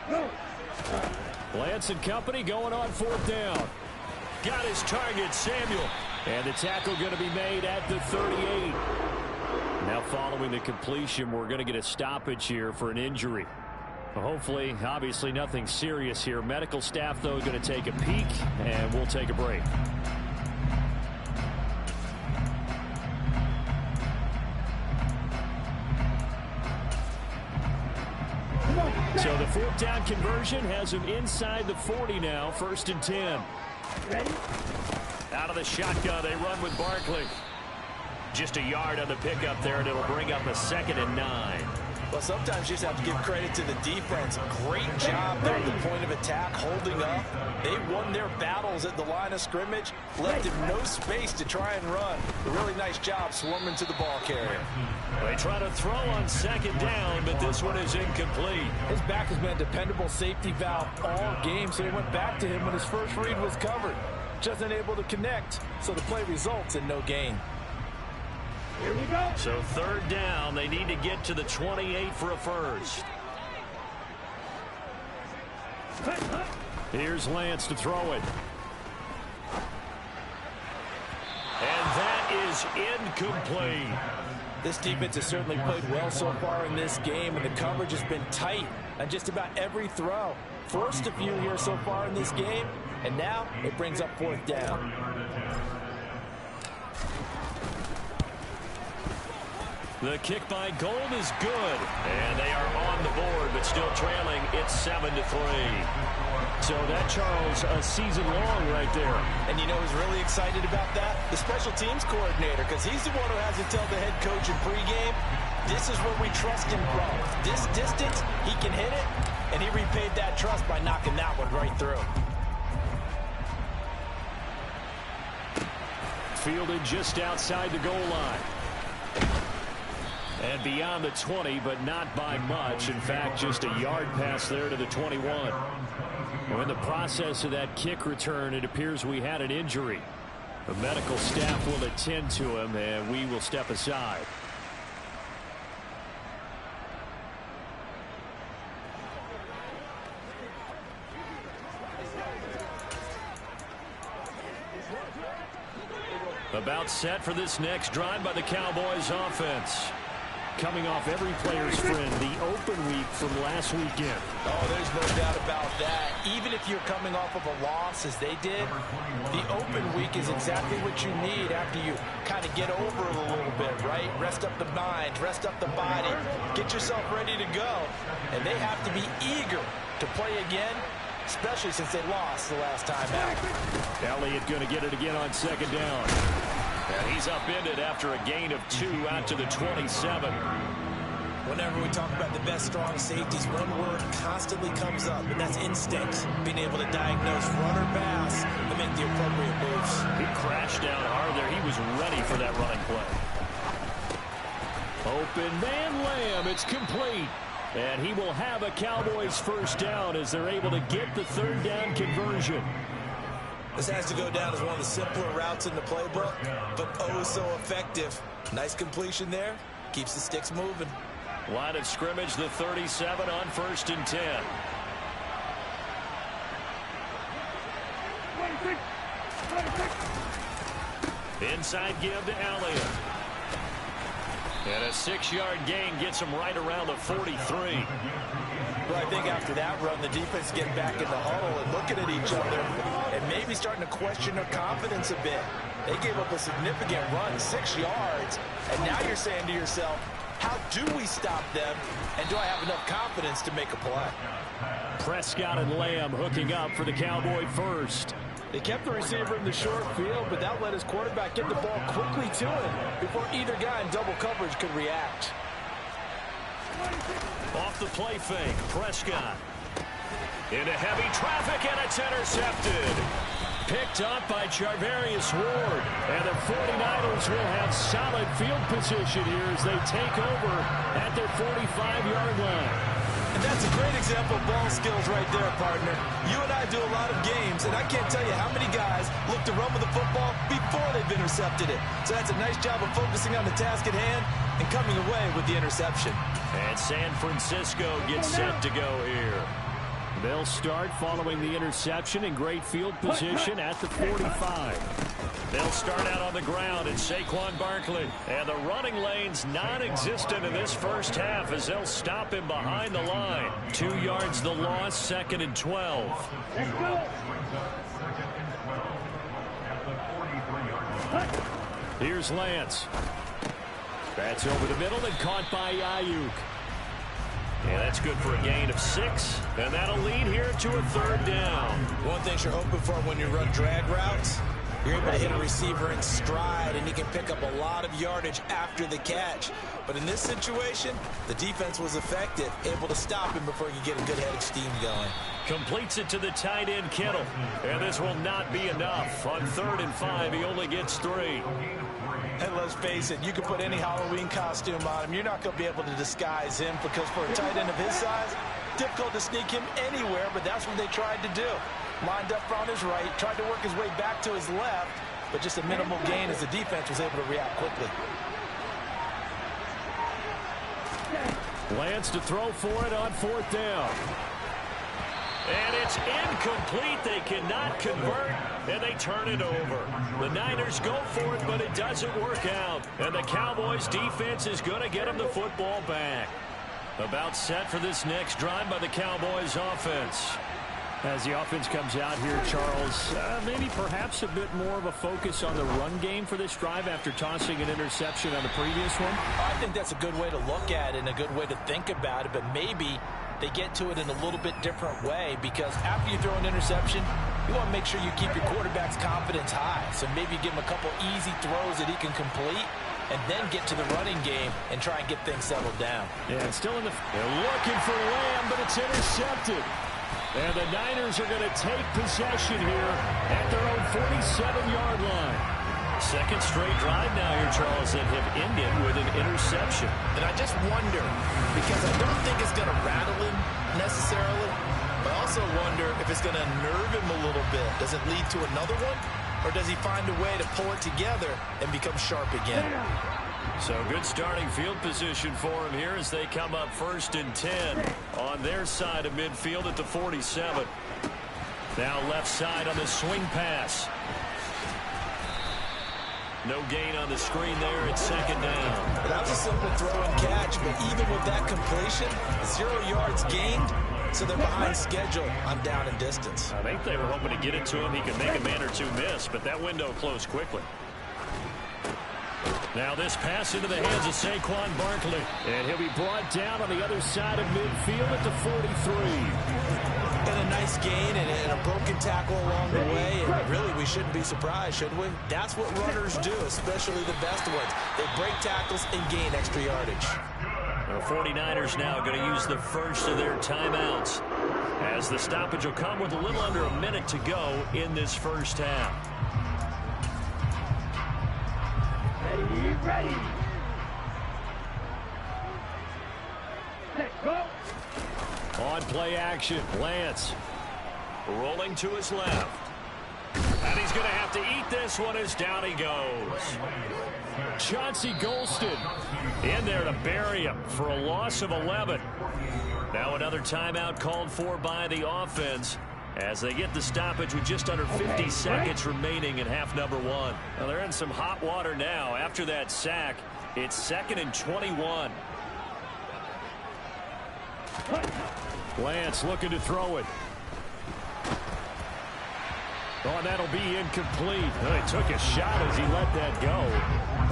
Go. Lance and company going on 4th down. Got his target, Samuel. And the tackle going to be made at the 38. Now following the completion, we're going to get a stoppage here for an injury. Hopefully, obviously nothing serious here. Medical staff, though, going to take a peek, and we'll take a break. So the 4th down conversion has him inside the 40 now, 1st and 10. Ready? Out of the shotgun, they run with Barkley. Just a yard on the pickup there, and it'll bring up a 2nd and 9. Well, sometimes you just have to give credit to the defense. Great job there at the point of attack, holding up. They won their battles at the line of scrimmage, left him no space to try and run. A really nice job swarming to the ball carrier. They try to throw on 2nd down, but this one is incomplete. His back has been a dependable safety valve all game, so they went back to him when his first read was covered. Just unable to connect, so the play results in no gain. Here we go. So 3rd down, they need to get to the 28 for a first. Here's Lance to throw it. And that is incomplete. This defense has certainly played well so far in this game, and the coverage has been tight on just about every throw. Forced a few here so far in this game, and now it brings up 4th down. The kick by Gold is good, and they are on the board, but still trailing. It's 7-3. So that, Charles, a season long right there. And you know who's really excited about that? The special teams coordinator, because he's the one who has to tell the head coach in pregame, this is what we trust him from. This distance, he can hit it, and he repaid that trust by knocking that one right through. Fielded just outside the goal line. And beyond the 20, but not by much. In fact, just a yard pass there to the 21. Well, in the process of that kick return, it appears we had an injury. The medical staff will attend to him, and we will step aside. About set for this next drive by the Cowboys offense. Coming off every player's friend, the open week from last weekend. Oh, there's no doubt about that. Even if you're coming off of a loss, as they did, the open week is exactly what you need after you kind of get over it a little bit, right? Rest up the mind, rest up the body, get yourself ready to go. And they have to be eager to play again, especially since they lost the last time out. Elliott going to get it again on 2nd down. And he's upended after a gain of 2 out to the 27. Whenever we talk about the best strong safeties, one word constantly comes up, and that's instinct. Being able to diagnose run or pass and make the appropriate moves. He crashed down hard there. He was ready for that running play. Open man Lamb. It's complete. And he will have a Cowboys 1st down as they're able to get the 3rd down conversion. This has to go down as one of the simpler routes in the playbook, but oh so effective. Nice completion there. Keeps the sticks moving. Line of scrimmage, the 37 on 1st and 10. Inside give to Elliott. And a 6-yard gain gets him right around the 43. Well, I think after that run, the defense getting back in the huddle and looking at each other and maybe starting to question their confidence a bit. They gave up a significant run, 6 yards, and now you're saying to yourself, how do we stop them, and do I have enough confidence to make a play? Prescott and Lamb hooking up for the Cowboy 1st. They kept the receiver in the short field, but that let his quarterback get the ball quickly to him before either guy in double coverage could react. Off the play fake, Prescott. Into heavy traffic, and it's intercepted. Picked up by Charvarius Ward. And the 49ers will have solid field position here as they take over at their 45-yard line. And that's a great example of ball skills right there, partner. You and I do a lot of games, and I can't tell you how many guys look to run with the football before they've intercepted it. So that's a nice job of focusing on the task at hand and coming away with the interception. And San Francisco gets set to go here. They'll start following the interception in great field position at the 45. They'll start out on the ground in Saquon Barkley. And the running lane's non-existent in this first half as they'll stop him behind the line. 2 yards the loss, 2nd and 12. Let's go. Here's Lance. That's over the middle and caught by Ayuk. Yeah, that's good for a gain of 6, and that'll lead here to a 3rd down. One thing you're hoping for when you run drag routes, you're able to hit a receiver in stride, and he can pick up a lot of yardage after the catch. But in this situation, the defense was effective, able to stop him before he could get a good head of steam going. Completes it to the tight end, Kittle. And this will not be enough. On 3rd and 5, he only gets 3. And let's face it, you can put any Halloween costume on him. You're not going to be able to disguise him because for a tight end of his size, difficult to sneak him anywhere, but that's what they tried to do. Lined up on his right, tried to work his way back to his left, but just a minimal gain as the defense was able to react quickly. Lance to throw for it on 4th down. And it's incomplete. They cannot convert, and they turn it over. The Niners go for it, but it doesn't work out. And the Cowboys defense is going to get them the football back. About set for this next drive by the Cowboys offense. As the offense comes out here, Charles, maybe perhaps a bit more of a focus on the run game for this drive after tossing an interception on the previous one? I think that's a good way to look at it and a good way to think about it, but maybe they get to it in a little bit different way because after you throw an interception, you want to make sure you keep your quarterback's confidence high. So maybe give him a couple easy throws that he can complete and then get to the running game and try and get things settled down. Yeah, it's still in the... They're looking for Lamb, but it's intercepted. And the Niners are going to take possession here at their own 47-yard line. Second straight drive now here, Charles, that have ended with an interception. And I just wonder, because I don't think it's going to rattle him necessarily, but I also wonder if it's going to nerve him a little bit. Does it lead to another one? Or does he find a way to pull it together and become sharp again? So good starting field position for him here as they come up 1st and 10 on their side of midfield at the 47. Now left side on the swing pass. No gain on the screen there. It's 2nd down. That was a simple throw and catch, but even with that completion, 0 yards gained, so they're behind schedule on down and distance. I think they were hoping to get it to him. He could make a man or two miss, but that window closed quickly. Now this pass into the hands of Saquon Barkley. And he'll be brought down on the other side of midfield at the 43. And a nice gain and a broken tackle along the way. And really, we shouldn't be surprised, should we? That's what runners do, especially the best ones. They break tackles and gain extra yardage. The 49ers now going to use the first of their timeouts as the stoppage will come with a little under a minute to go in this first half. Ready. Let's go. On play action, Lance rolling to his left. And he's going to have to eat this one as down he goes. Chauncey Golston in there to bury him for a loss of 11. Now another timeout called for by the offense as they get the stoppage with just under 50 seconds remaining in half number 1. Well, they're in some hot water now. After that sack, it's 2nd and 21. Lance looking to throw it. Oh, that'll be incomplete. Well, he took a shot as he let that go.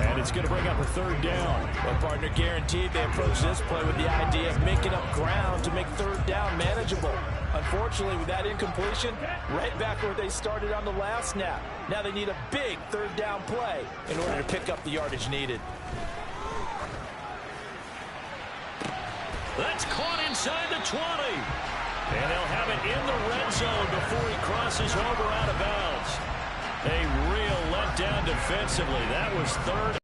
And it's going to bring up a 3rd down. Well, partner, guaranteed they approach this play with the idea of making up ground to make 3rd down manageable. Unfortunately, with that incompletion, right back where they started on the last snap. Now they need a big third down play in order to pick up the yardage needed. That's caught inside the 20. And they'll have it in the red zone before he crosses over out of bounds. A real letdown defensively. That was third.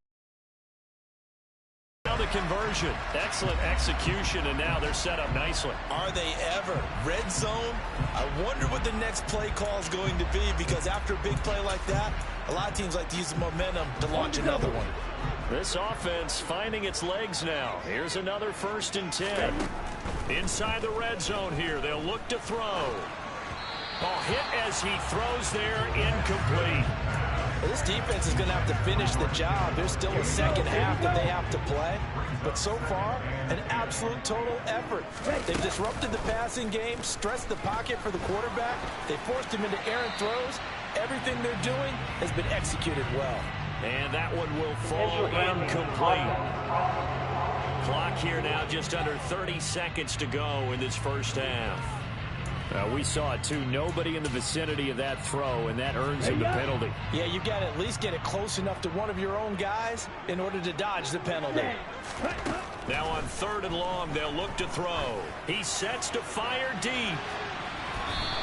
Now the conversion. Excellent execution, and now they're set up nicely. Are they ever? Red zone? I wonder what the next play call is going to be, because after a big play like that, a lot of teams like to use the momentum to launch another one. This offense finding its legs now. Here's another 1st and 10. Inside the red zone here. They'll look to throw. Ball hit as he throws there, incomplete. Well, this defense is going to have to finish the job. There's still a second half that they have to play. But so far, an absolute total effort. They've disrupted the passing game, stressed the pocket for the quarterback. They forced him into errant throws. Everything they're doing has been executed well. And that one will fall incomplete. Clock here now just under 30 seconds to go in this first half. We saw it, too. Nobody in the vicinity of that throw, and that earns him the penalty. Yeah, you've got to at least get it close enough to one of your own guys in order to dodge the penalty. Now on 3rd and long, they'll look to throw. He sets to fire deep.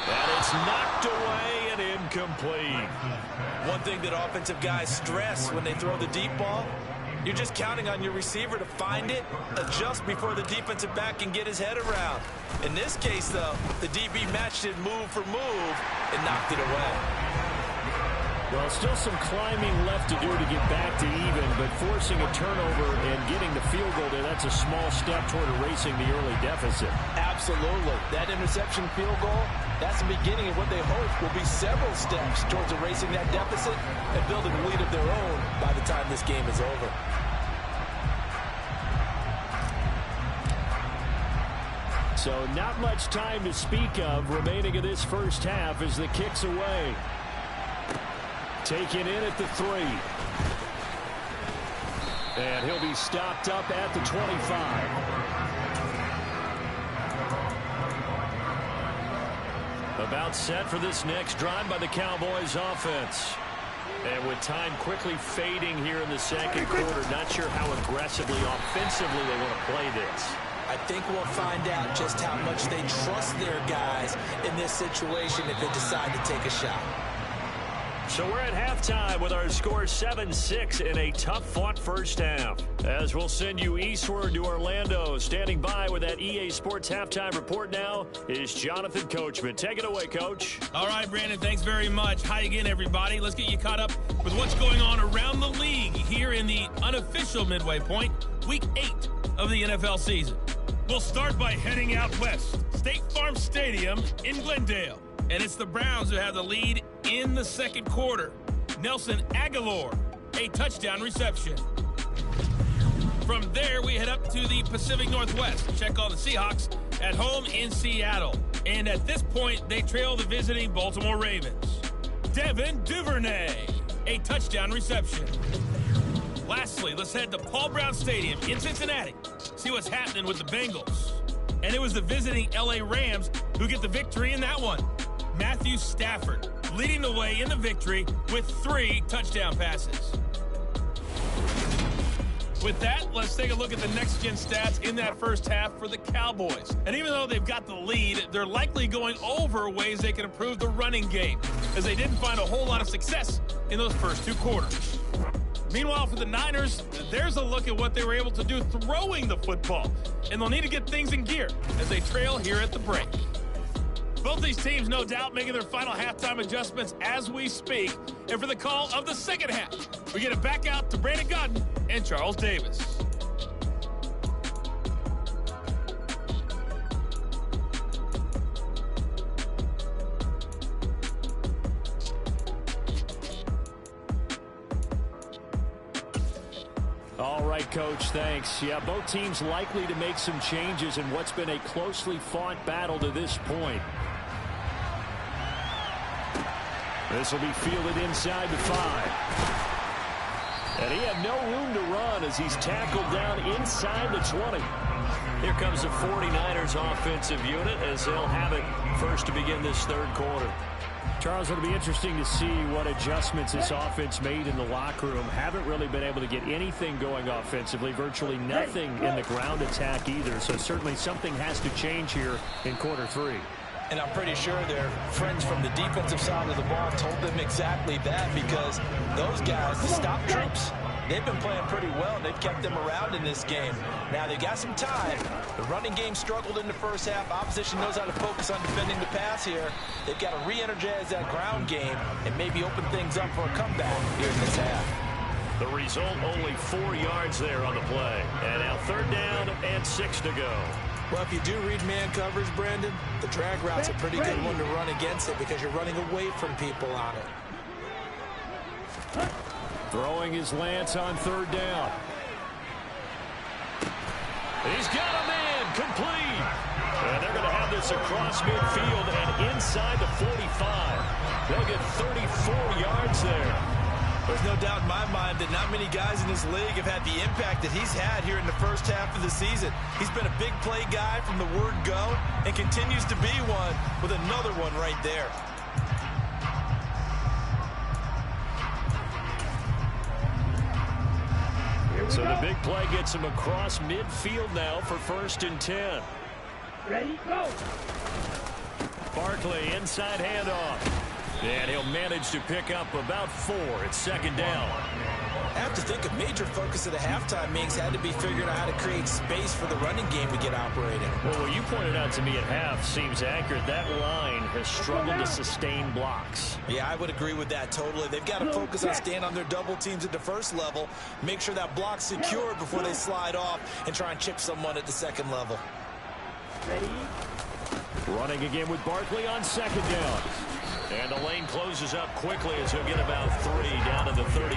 And it's knocked away and incomplete. One thing that offensive guys stress when they throw the deep ball, you're just counting on your receiver to find it, adjust before the defensive back can get his head around. In this case, though, the DB matched it move for move and knocked it away. Well, still some climbing left to do to get back to even, but forcing a turnover and getting the field goal there, that's a small step toward erasing the early deficit. Absolutely. That interception field goal, that's the beginning of what they hope will be several steps towards erasing that deficit and building a lead of their own by the time this game is over. So not much time to speak of remaining in this first half as the kick's away. Taken in at the 3. And he'll be stopped up at the 25. About set for this next drive by the Cowboys offense. And with time quickly fading here in the second quarter, not sure how aggressively, offensively they want to play this. I think we'll find out just how much they trust their guys in this situation if they decide to take a shot. So we're at halftime with our score 7-6 in a tough-fought first half. As we'll send you eastward to Orlando. Standing by with that EA Sports halftime report now is Jonathan Coachman. Take it away, Coach. All right, Brandon, thanks very much. Hi again, everybody. Let's get you caught up with what's going on around the league here in the unofficial midway point, Week 8 of the NFL season. We'll start by heading out west, State Farm Stadium in Glendale. And it's the Browns who have the lead in the second quarter. Nelson Aguilar, a touchdown reception. From there, we head up to the Pacific Northwest to check on the Seahawks at home in Seattle. And at this point, they trail the visiting Baltimore Ravens. Devin Duvernay, a touchdown reception. Lastly, let's head to Paul Brown Stadium in Cincinnati. See what's happening with the Bengals. And it was the visiting LA Rams who get the victory in that one. Matthew Stafford leading the way in the victory with 3 touchdown passes. With that, let's take a look at the next-gen stats in that first half for the Cowboys. And even though they've got the lead, they're likely going over ways they can improve the running game, as they didn't find a whole lot of success in those first 2 quarters. Meanwhile, for the Niners, there's a look at what they were able to do throwing the football. And they'll need to get things in gear as they trail here at the break. Both these teams, no doubt, making their final halftime adjustments as we speak. And for the call of the second half, we get it back out to Brandon Godden and Charles Davis. All right, Coach, thanks. Yeah, both teams likely to make some changes in what's been a closely fought battle to this point. This will be fielded inside the 5. And he had no room to run as he's tackled down inside the 20. Here comes the 49ers offensive unit as they'll have it first to begin this third quarter. Charles, it'll be interesting to see what adjustments this offense made in the locker room. Haven't really been able to get anything going offensively, virtually nothing in the ground attack either. So certainly something has to change here in quarter three. And I'm pretty sure their friends from the defensive side of the ball told them exactly that, because those guys, the stop troops, they've been playing pretty well. They've kept them around in this game. Now, they got some time. The running game struggled in the first half. Opposition knows how to focus on defending the pass here. They've got to re-energize that ground game and maybe open things up for a comeback here in this half. The result, only 4 yards there on the play. And now third down and 6 to go. Well, if you do read man coverage, Brandon, the drag route's a pretty good one to run against it because you're running away from people on it. Throwing is Lance on third down. He's got a man complete. And they're going to have this across midfield and inside the 45. They'll get 34 yards there. There's no doubt in my mind that not many guys in this league have had the impact that he's had here in the first half of the season. He's been a big play guy from the word go and continues to be one with another one right there. So the big play gets him across midfield now for 1st and 10. Ready, go. Barkley inside handoff. And he'll manage to pick up about 4. It's 2nd down. I have to think a major focus of the halftime meetings had to be figuring out how to create space for the running game to get operating. Well, what you pointed out to me at half seems accurate. That line has struggled to sustain blocks. Yeah, I would agree with that totally. They've got to focus on staying on their double teams at the first level, make sure that block's secured before they slide off and try and chip someone at the second level. Ready. Running again with Barkley on 2nd down. And the lane closes up quickly as he'll get about 3 down to the 38.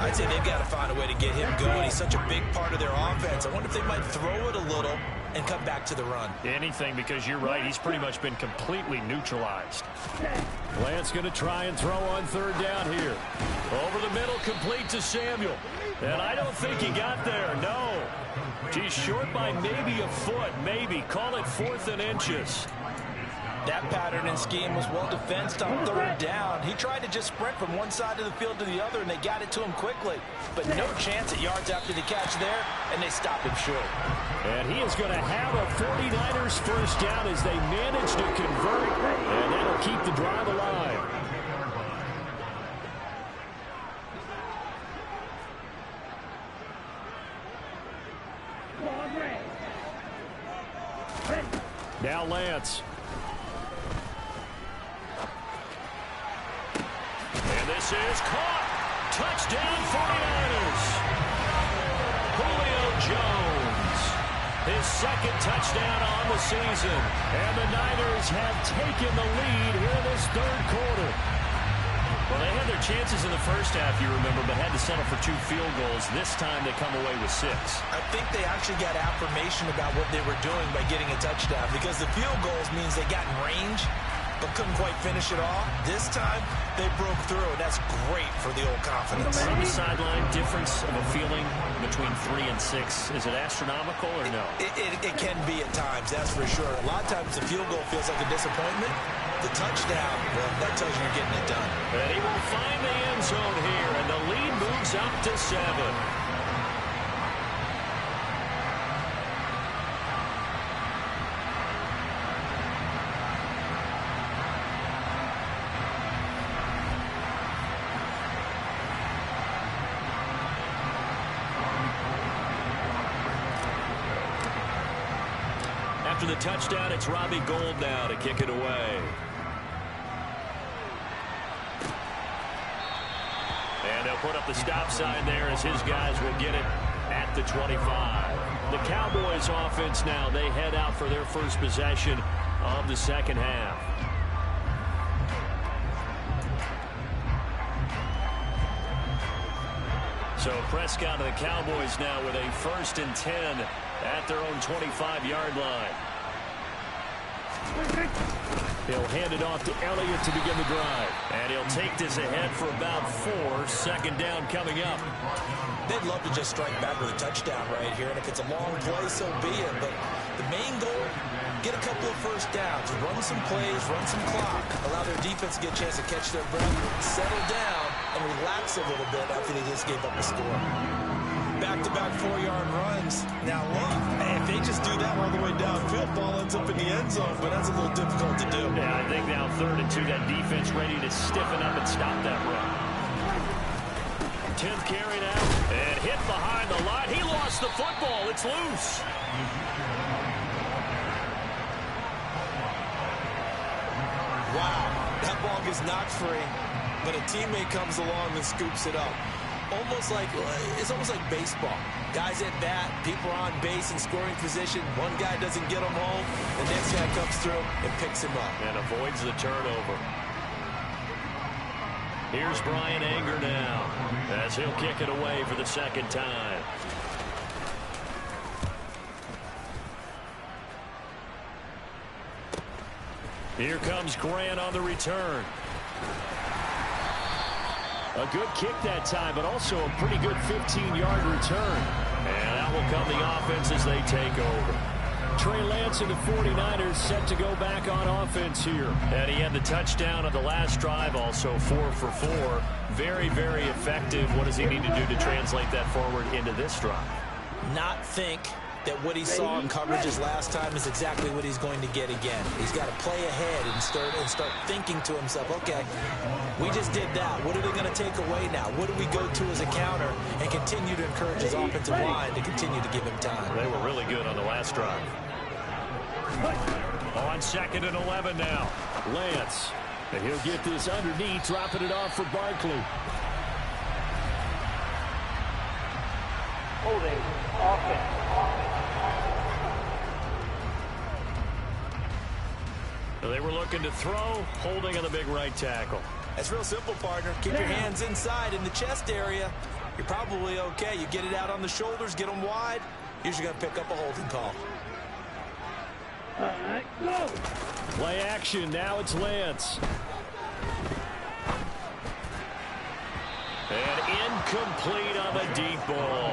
I'd say they've got to find a way to get him going. He's such a big part of their offense. I wonder if they might throw it a little and come back to the run. Anything, because you're right. He's pretty much been completely neutralized. Lance going to try and throw on 3rd down here. Over the middle, complete to Samuel. And I don't think he got there. No. He's short by maybe a foot. Maybe. Call it 4th and inches. That pattern and scheme was well defensed on 3rd down. He tried to just sprint from one side of the field to the other, and they got it to him quickly. But no chance at yards after the catch there, and they stopped him short. And he is going to have a 49ers first down as they manage to convert, and that'll keep the drive alive. Now Lance. And this is caught. Touchdown 49ers. Julio Jones. His 2nd touchdown on the season. And the Niners have taken the lead here in this 3rd quarter. Well, they had their chances in the first half, you remember, but had to settle for 2 field goals. This time they come away with 6. I think they actually got affirmation about what they were doing by getting a touchdown, because the field goals means they got in range but couldn't quite finish it off. This time, they broke through, and that's great for the old confidence. On the sideline, difference of a feeling between 3 and 6. Is it astronomical or no? It can be at times, that's for sure. A lot of times the field goal feels like a disappointment. The touchdown, well, that tells you you're getting it done. And he will find the end zone here, and the lead moves up to 7. After the touchdown, it's Robbie Gould now to kick it away. And they'll put up the stop sign there as his guys will get it at the 25. The Cowboys offense now, they head out for their first possession of the 2nd half. So Prescott and the Cowboys now with a 1st and 10 at their own 25-yard line. He'll hand it off to Elliott to begin the drive. And he'll take this ahead for about 4. Second down coming up. They'd love to just strike back with a touchdown right here, and if it's a long play, so be it. But the main goal, get a couple of first downs, run some plays, run some clock, allow their defense to get a chance to catch their breath, settle down, and relax a little bit after they just gave up a score. Back-to-back 4-yard runs. Now look, if they just do that all the way downfield, ball ends up in the end zone, but that's a little difficult to do. Yeah, I think now 3rd and 2, that defense ready to stiffen up and stop that run. 10th carry now, and hit behind the line. He lost the football. It's loose. Wow, that ball gets knocked free, but a teammate comes along and scoops it up. It's almost like baseball. Guys at bat, people are on base in scoring position. One guy doesn't get him home. The next guy comes through and picks him up. And avoids the turnover. Here's Brian Anger now, as he'll kick it away for the second time. Here comes Grant on the return. A good kick that time, but also a pretty good 15-yard return. And that will come the offense as they take over. Trey Lance and the 49ers set to go back on offense here. And he had the touchdown on the last drive, also 4 for 4. Very, very effective. What does he need to do to translate that forward into this drive? Not think that what he saw in coverages last time is exactly what he's going to get again. He's got to play ahead and start thinking to himself, okay, we just did that. What are they going to take away now? What do we go to as a counter? And continue to encourage his offensive line to continue to give him time. They were really good on the last drive. On 2nd and 11 now. Lance. And he'll get this underneath, dropping it off for Barkley. Holding offense. They were looking to throw, holding on the big right tackle. That's real simple, partner. Keep your hands inside in the chest area. You're probably okay. You get it out on the shoulders, get them wide. Usually going to pick up a holding call. All right, go. Play action. Now it's Lance. And incomplete on the deep ball.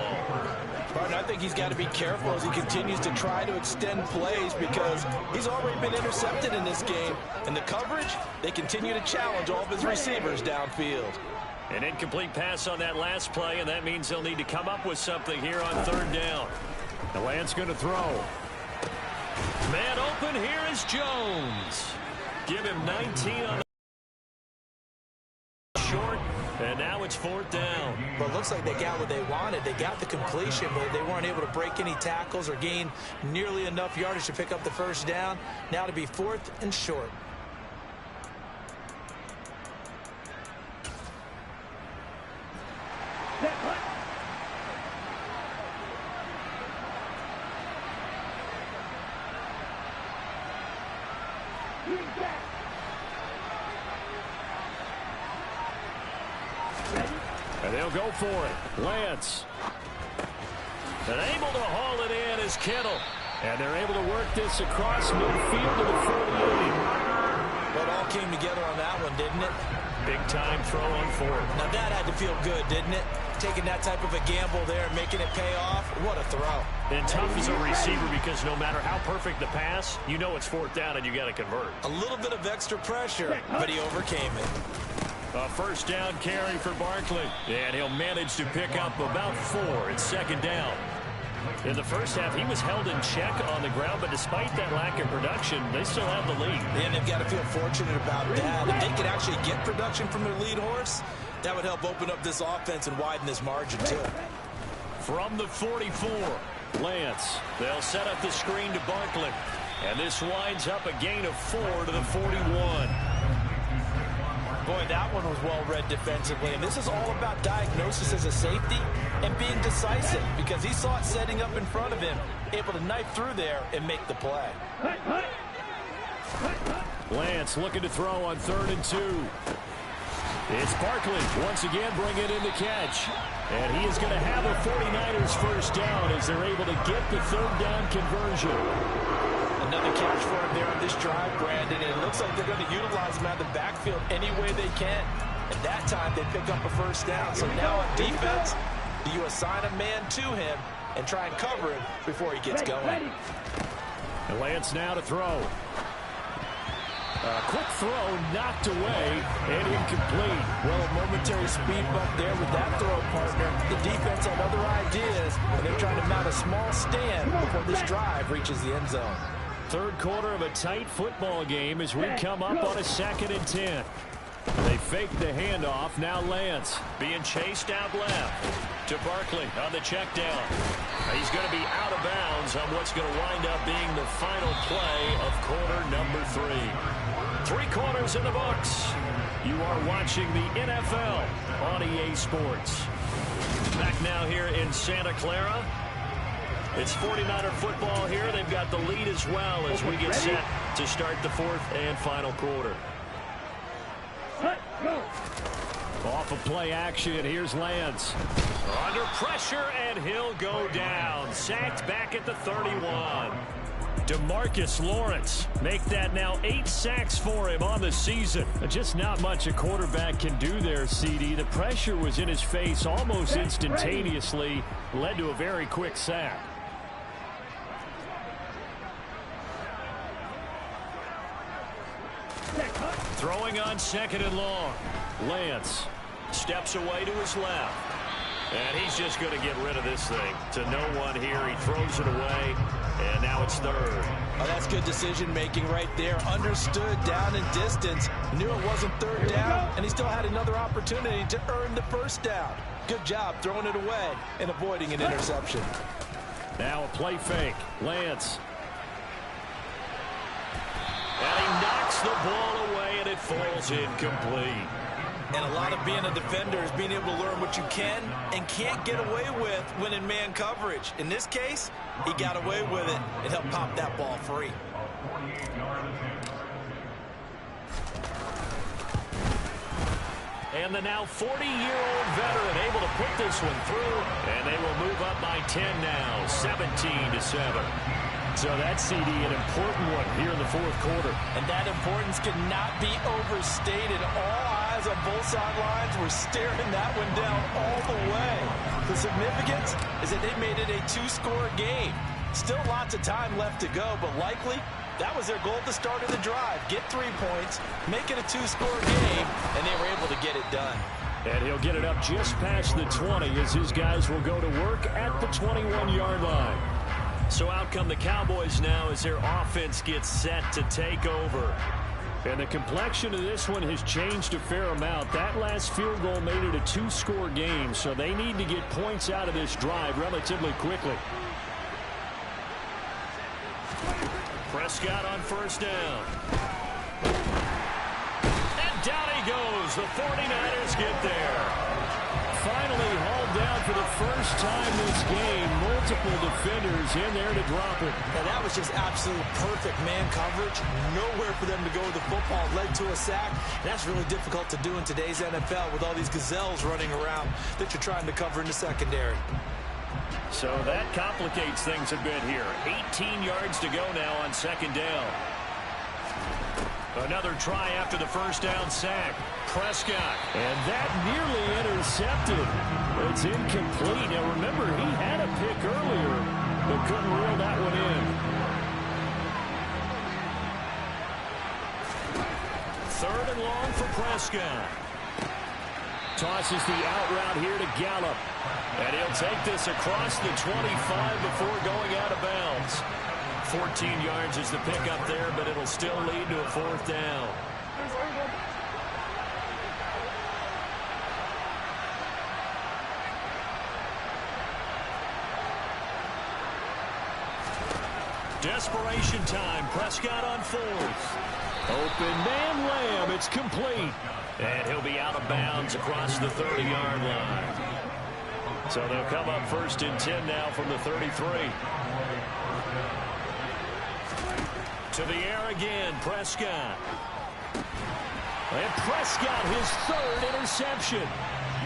Partner, I think he's got to be careful as he continues to try to extend plays because he's already been intercepted in this game. And the coverage, they continue to challenge all of his receivers downfield. An incomplete pass on that last play, and that means they'll need to come up with something here on 3rd down. The Lance going to throw. Man open, here is Jones. Give him 19 on the short, and now it's 4th down. But it looks like they got what they wanted. They got the completion, but they weren't able to break any tackles or gain nearly enough yardage to pick up the first down. Now to be 4th and short. And they'll go for it. Lance. And able to haul it in is Kittle. And they're able to work this across midfield to the 48. Well, it all came together on that one, didn't it? Big time throw on 4th. Now that had to feel good, didn't it? Taking that type of a gamble there and making it pay off. What a throw. And tough as a receiver because no matter how perfect the pass, you know it's 4th down and you got to convert. A little bit of extra pressure, but he overcame it. A first down carry for Barkley. And he'll manage to pick up about 4. It's 2nd down. In the first half, he was held in check on the ground, but despite that lack of production, they still have the lead. And they've got to feel fortunate about that. If they could actually get production from their lead horse, that would help open up this offense and widen this margin, too. From the 44, Lance. They'll set up the screen to Barkley. And this winds up a gain of 4 to the 41. Boy, that one was well-read defensively, and this is all about diagnosis as a safety and being decisive because he saw it setting up in front of him, able to knife through there and make the play. Lance looking to throw on 3rd and 2. It's Barkley once again bringing in the catch. And he is going to have a 49ers first down as they're able to get the 3rd down conversion. Another catch for him there on this drive, Brandon. And it looks like they're going to utilize him out of the backfield any way they can. And that time they pick up a first down. So now on defense, do you assign a man to him and try and cover him before he gets going? And Lance now to throw. Quick throw knocked away and incomplete. Well, a momentary speed bump there with that throw, partner. The defense had other ideas, and they're trying to mount a small stand before this drive reaches the end zone. Third quarter of a tight football game as we come up on a 2nd and 10. They fake the handoff. Now Lance being chased out left to Barkley on the check down. He's going to be out of bounds on what's going to wind up being the final play of quarter number 3. 3 quarters in the books. You are watching the NFL on EA Sports. Back now here in Santa Clara. It's 49er football here. They've got the lead as well as we get set to start the 4th and final quarter. Off of play action, here's Lance. Under pressure, and he'll go down. Sacked back at the 31. DeMarcus Lawrence make that now 8 sacks for him on the season. Just not much a quarterback can do there, CD. The pressure was in his face almost instantaneously. Led to a very quick sack. Throwing on 2nd and long. Lance steps away to his left. And he's just going to get rid of this thing to no one here. He throws it away, and now it's 3rd. Oh, that's good decision-making right there. Understood down in distance. Knew it wasn't 3rd down, and he still had another opportunity to earn the 1st down. Good job throwing it away and avoiding an interception. Now a play fake. Lance. And he knocks the ball away, and it falls incomplete. And a lot of being a defender is being able to learn what you can and can't get away with when in man coverage. In this case, he got away with it and helped pop that ball free. And the now 40-year-old veteran able to put this one through, and they will move up by 10 now, 17-7. So that's, CD, an important one here in the 4th quarter. And that importance cannot be overstated. All eyes on both sidelines were staring that one down all the way. The significance is that they made it a 2-score game. Still lots of time left to go, but likely that was their goal at the start of the drive. Get 3 points, make it a 2-score game, and they were able to get it done. And he'll get it up just past the 20 as his guys will go to work at the 21-yard line. So out come the Cowboys now as their offense gets set to take over. And the complexion of this one has changed a fair amount. That last field goal made it a 2-score game, so they need to get points out of this drive relatively quickly. Prescott on 1st down. And down he goes. The 49ers get there. Finally hauled down for the first time this game. Multiple defenders in there to drop it. And that was just absolute perfect man coverage. Nowhere for them to go with the football. Led to a sack. That's really difficult to do in today's NFL with all these gazelles running around that you're trying to cover in the secondary. So that complicates things a bit here. 18 yards to go now on 2nd down. Another try after the 1st down sack. Prescott. And that nearly intercepted. It's incomplete. Now remember, he had a pick earlier, but couldn't reel that one in. 3rd and long for Prescott. Tosses the out route here to Gallup. And he'll take this across the 25 before going out of bounds. 14 yards is the pickup there, but it'll still lead to a 4th down. Desperation time. Prescott on 4th. Open man Lamb. It's complete. And he'll be out of bounds across the 30-yard line. So they'll come up 1st and 10 now from the 33. To the air again, Prescott. And Prescott, his 3rd interception.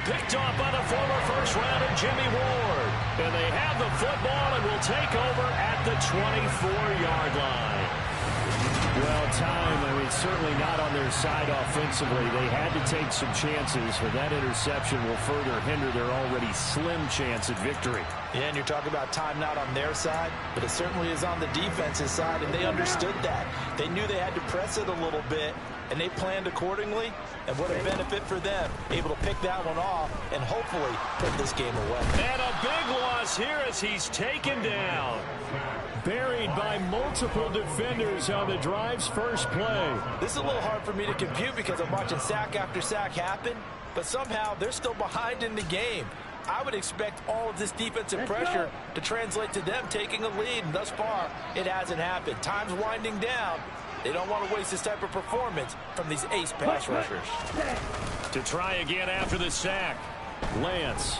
Picked off by the former first rounder, Jimmy Ward. And they have the football and will take over at the 24-yard line. Well, time, certainly not on their side offensively. They had to take some chances, but that interception will further hinder their already slim chance at victory. Yeah, and you're talking about time not on their side, but it certainly is on the defense's side, and they understood that. They knew they had to press it a little bit, and they planned accordingly, and what a benefit for them, able to pick that one off and hopefully put this game away. And a big loss here as he's taken down. Buried by multiple defenders on the drive's first play. This is a little hard for me to compute because I'm watching sack after sack happen, but somehow they're still behind in the game. I would expect all of this defensive pressure to translate to them taking a lead, and thus far, it hasn't happened. Time's winding down. They don't want to waste this type of performance from these ace pass rushers. To try again after the sack, Lance.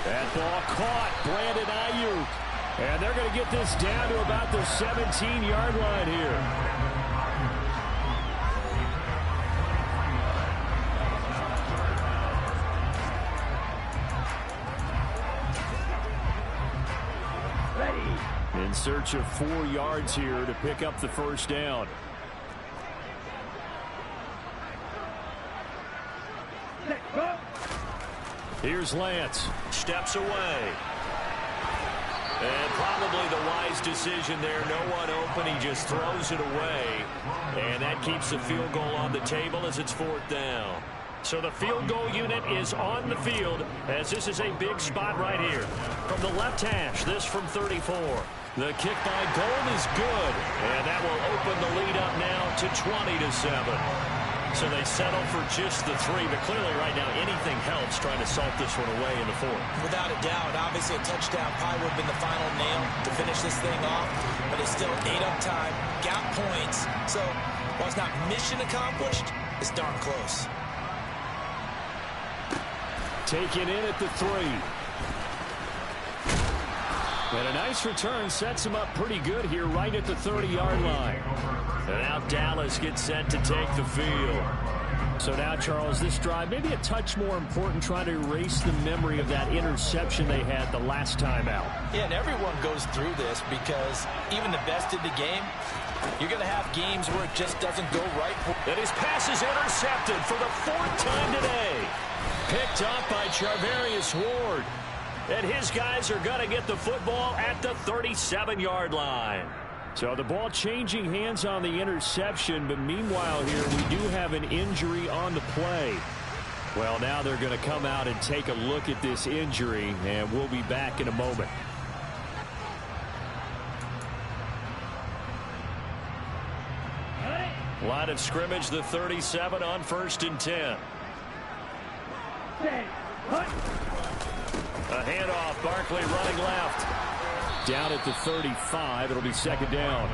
That ball caught, Brandon Ayuk. And they're going to get this down to about the 17-yard line here. In search of 4 yards here to pick up the first down. Here's Lance. Steps away. And probably the wise decision there. No one open. He just throws it away. And that keeps the field goal on the table as it's 4th down. So the field goal unit is on the field as this is a big spot right here. From the left hash, this from 34. The kick by Gold is good. And that will open the lead up now to 20-7. So they settle for just the 3, but clearly right now anything helps trying to salt this one away in the 4th. Without a doubt, obviously a touchdown probably would have been the final nail to finish this thing off, but it's still 8 up time, got points, so while it's not mission accomplished, it's darn close. Taken in at the 3. And a nice return sets him up pretty good here right at the 30-yard line. And now Dallas gets set to take the field. So now, Charles, this drive maybe a touch more important, trying to erase the memory of that interception they had the last time out. Yeah, and everyone goes through this because even the best in the game, you're going to have games where it just doesn't go right. And his pass is intercepted for the 4th time today. Picked up by Charvarius Ward. And his guys are going to get the football at the 37-yard line. So the ball changing hands on the interception, but meanwhile here we do have an injury on the play. Well, now they're going to come out and take a look at this injury, and we'll be back in a moment. Line of scrimmage, the 37 on 1st and 10. A handoff, Barkley running left. Down at the 35, it'll be 2nd down.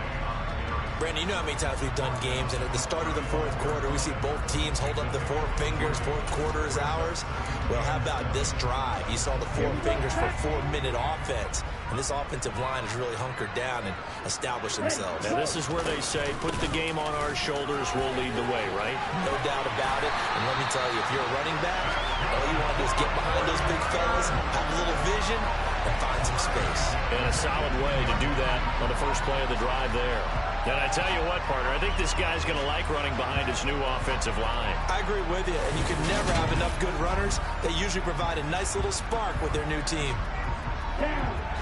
Brandon, you know how many times we've done games, and at the start of the 4th quarter, we see both teams hold up the 4 fingers, 4th quarter is ours. Well, how about this drive? You saw the 4 fingers for 4-minute offense, and this offensive line has really hunkered down and established themselves. Now, this is where they say, put the game on our shoulders, we'll lead the way, right? No doubt about it, and let me tell you, if you're a running back, all you want to do is get behind those big fellas, have a little vision, and find some space. And a solid way to do that on the first play of the drive there. And I tell you what, partner, I think this guy's going to like running behind his new offensive line. I agree with you, and you can never have enough good runners. They usually provide a nice little spark with their new team.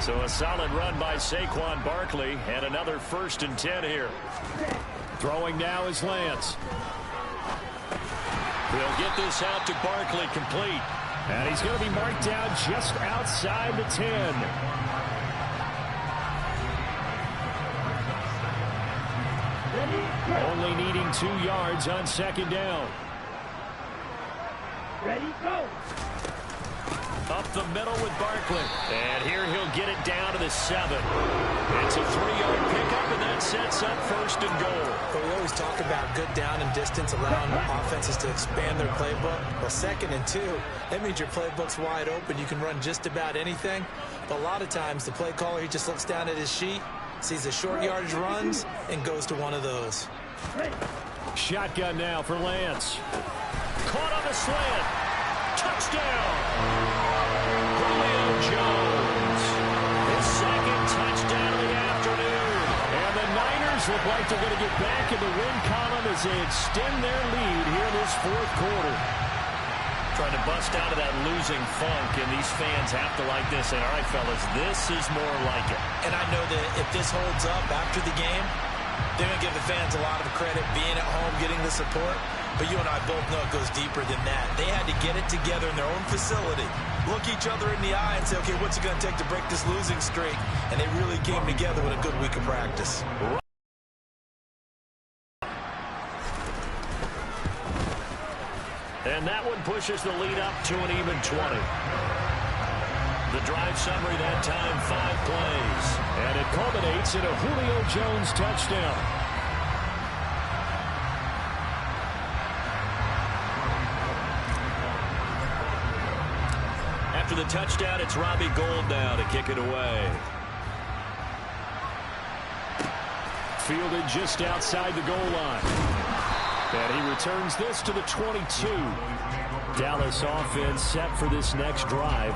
So a solid run by Saquon Barkley, and another 1st and 10 here. Throwing now is Lance. He'll get this out to Barkley complete. And he's going to be marked down just outside the 10. Only needing 2 yards on 2nd down. Ready, go. Up the middle with Barkley. And here he'll get it down to the 7. It's a 3-yard pickup, and that sets up 1st and goal. But we always talk about good down and distance, allowing offenses to expand their playbook. Well, 2nd and 2, that means your playbook's wide open. You can run just about anything. But a lot of times, the play caller, he just looks down at his sheet, sees the short yardage runs, and goes to one of those. Shotgun now for Lance. Caught on the slant. Touchdown. Brilliant Jones. His second touchdown of the afternoon. And the Niners look like they're going to get back in the win column as they extend their lead here in this fourth quarter. Trying to bust out of that losing funk, and these fans have to like this. And all right, fellas, this is more like it. And I know that if this holds up after the game, they're going to give the fans a lot of credit being at home, getting the support. But you and I both know it goes deeper than that. They had to get it together in their own facility, look each other in the eye and say, okay, what's it going to take to break this losing streak? And they really came together with a good week of practice. And that one pushes the lead up to an even 20. The drive summary that time, 5 plays. And it culminates in a Julio Jones touchdown. After the touchdown, it's Robbie Gould now to kick it away. Fielded just outside the goal line. And he returns this to the 22. Dallas offense set for this next drive.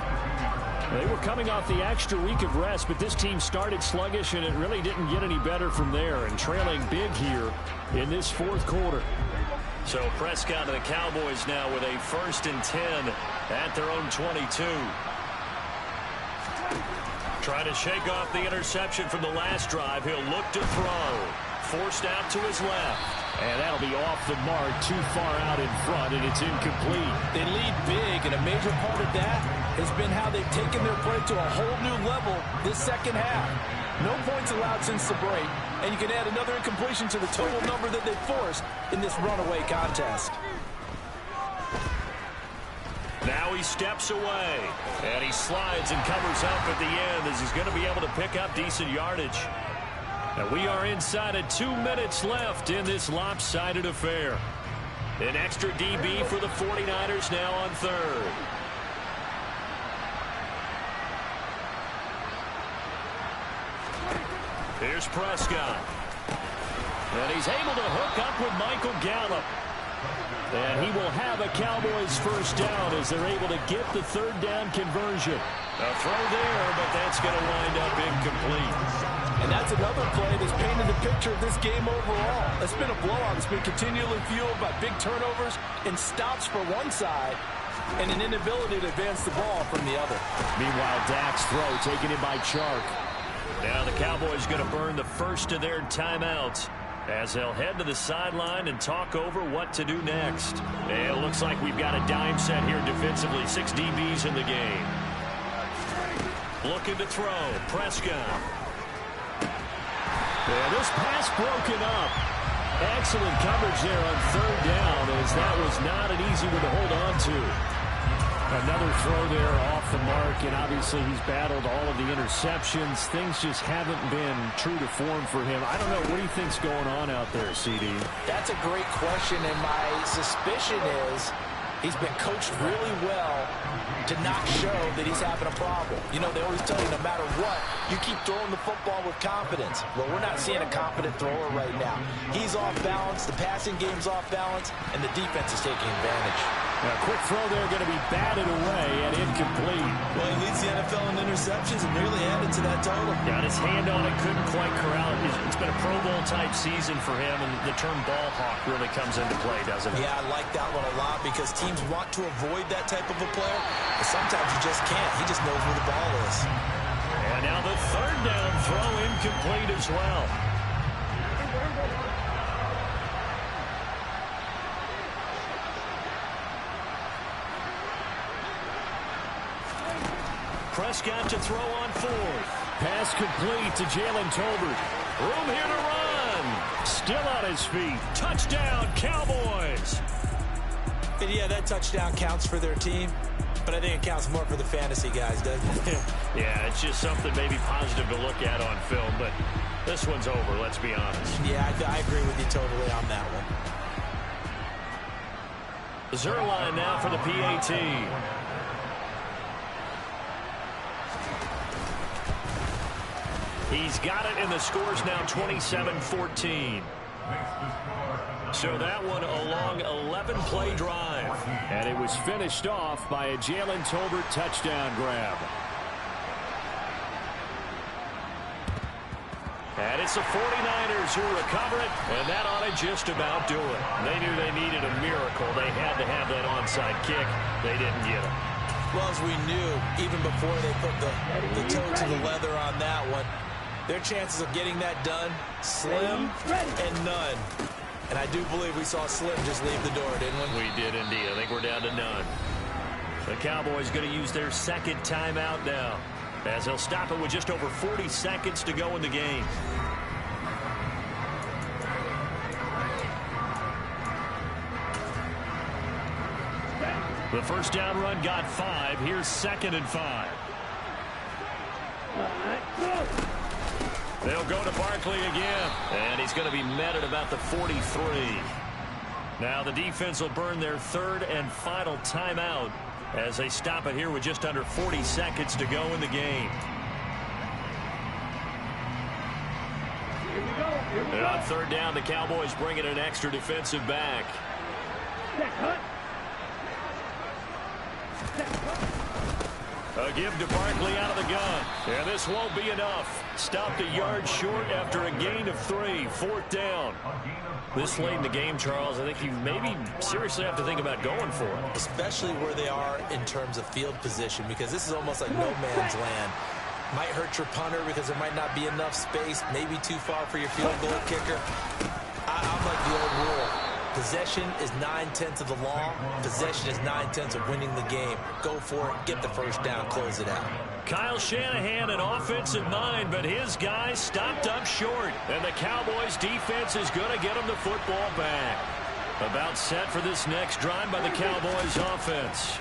They were coming off the extra week of rest, but this team started sluggish, and it really didn't get any better from there, and trailing big here in this fourth quarter. So Prescott and the Cowboys now with a 1st and 10 at their own 22. Trying to shake off the interception from the last drive. He'll look to throw. Forced out to his left. And that'll be off the mark, too far out in front, and it's incomplete. They lead big, and a major part of that has been how they've taken their play to a whole new level this second half. No points allowed since the break, and you can add another incompletion to the total number that they forced in this runaway contest. Now he steps away, and he slides and covers up at the end as he's going to be able to pick up decent yardage. And we are inside of 2 minutes left in this lopsided affair. An extra DB for the 49ers now on 3rd. Here's Prescott. And he's able to hook up with Michael Gallup. And he will have a Cowboys first down as they're able to get the 3rd down conversion. A throw there, but that's going to wind up incomplete. And that's another play that's painted the picture of this game overall. It's been a blowout. It's been continually fueled by big turnovers and stops for one side and an inability to advance the ball from the other. Meanwhile, Dak's throw taken in by Chark. Now the Cowboys going to burn the first of their timeouts as they'll head to the sideline and talk over what to do next. And it looks like we've got a dime set here defensively. 6 DBs in the game. Looking to throw. Prescott. And this pass broken up. Excellent coverage there on 3rd down as that was not an easy one to hold on to. Another throw there off the mark, and obviously he's battled all of the interceptions. Things just haven't been true to form for him. I don't know. What do you think's going on out there, CD? That's a great question, and my suspicion is he's been coached really well to not show that he's having a problem. You know, they always tell you no matter what, you keep throwing the football with confidence. Well, we're not seeing a confident thrower right now. He's off balance, the passing game's off balance, and the defense is taking advantage. A quick throw there going to be batted away and incomplete. Well, he leads the NFL in interceptions and nearly added to that total. Got his hand on it, couldn't quite corral it. It's been a Pro Bowl-type season for him, and the term ball hawk really comes into play, doesn't it? Yeah, I like that one a lot because teams want to avoid that type of a player, but sometimes you just can't. He just knows where the ball is. And now the 3rd down throw incomplete as well. Prescott to throw on 4th. Pass complete to Jalen Tolbert. Room here to run. Still on his feet. Touchdown, Cowboys. And yeah, that touchdown counts for their team, but I think it counts more for the fantasy guys, doesn't it? Yeah, it's just something maybe positive to look at on film, but this one's over, let's be honest. Yeah, I agree with you totally on that one. Zerline now for the PAT. He's got it, and the score's now 27-14. So that one a long 11-play drive. And it was finished off by a Jalen Tolbert touchdown grab. And it's the 49ers who recover it, and that ought to just about do it. They knew they needed a miracle. They had to have that onside kick. They didn't get it. Well, as we knew, even before they put the toe to the leather on that one, their chances of getting that done, slim and none. And I do believe we saw Slim just leave the door, didn't we? We did indeed. I think we're down to none. The Cowboys going to use their second timeout now, as they'll stop it with just over 40 seconds to go in the game. The first down run got 5. Here's 2nd and 5. They'll go to Barkley again, and he's going to be met at about the 43. Now the defense will burn their 3rd and final timeout as they stop it here with just under 40 seconds to go in the game. And on 3rd down, the Cowboys bring in an extra defensive back. A give to Barkley out of the gun. And this won't be enough. Stopped a yard short after a gain of 3. 4th down. This late in the game, Charles, I think you maybe seriously have to think about going for it. Especially where they are in terms of field position, because this is almost like no man's land. Might hurt your punter because there might not be enough space, maybe too far for your field goal kicker. I'm like the old rule. Possession is 9/10 of the law. Possession is 9/10 of winning the game. Go for it, get the first down, close it out. Kyle Shanahan, an offensive mind, but his guys stopped up short. And the Cowboys defense is going to get them the football back. About set for this next drive by the Cowboys offense.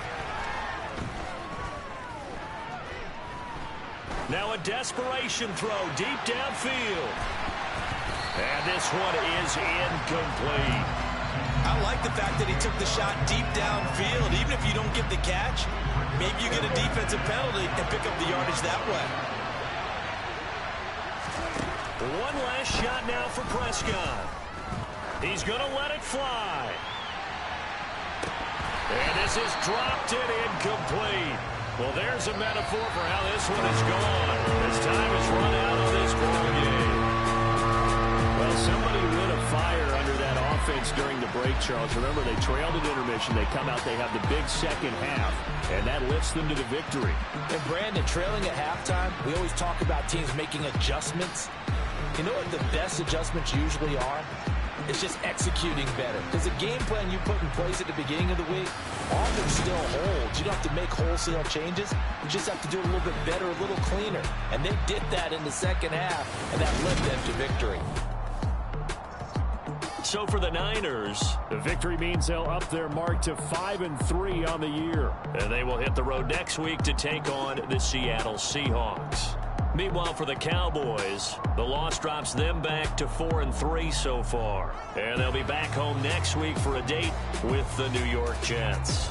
Now a desperation throw deep downfield. And this one is incomplete. I like the fact that he took the shot deep downfield. Even if you don't get the catch, maybe you get a defensive penalty and pick up the yardage that way. One last shot now for Prescott. He's going to let it fly. And this is dropped and incomplete. Well, there's a metaphor for how this one is gone. As time has run out of this ball game. Well, somebody lit a fire under that offense during the break, Charles. Remember, they trailed at intermission. They come out, they have the big second half, and that lifts them to the victory. And, Brandon, trailing at halftime, we always talk about teams making adjustments. You know what the best adjustments usually are? It's just executing better. Because the game plan you put in place at the beginning of the week often still holds. You don't have to make wholesale changes. You just have to do it a little bit better, a little cleaner. And they did that in the second half, and that led them to victory. So for the Niners, the victory means they'll up their mark to 5-3 on the year. And they will hit the road next week to take on the Seattle Seahawks. Meanwhile, for the Cowboys, the loss drops them back to 4-3 so far. And they'll be back home next week for a date with the New York Jets.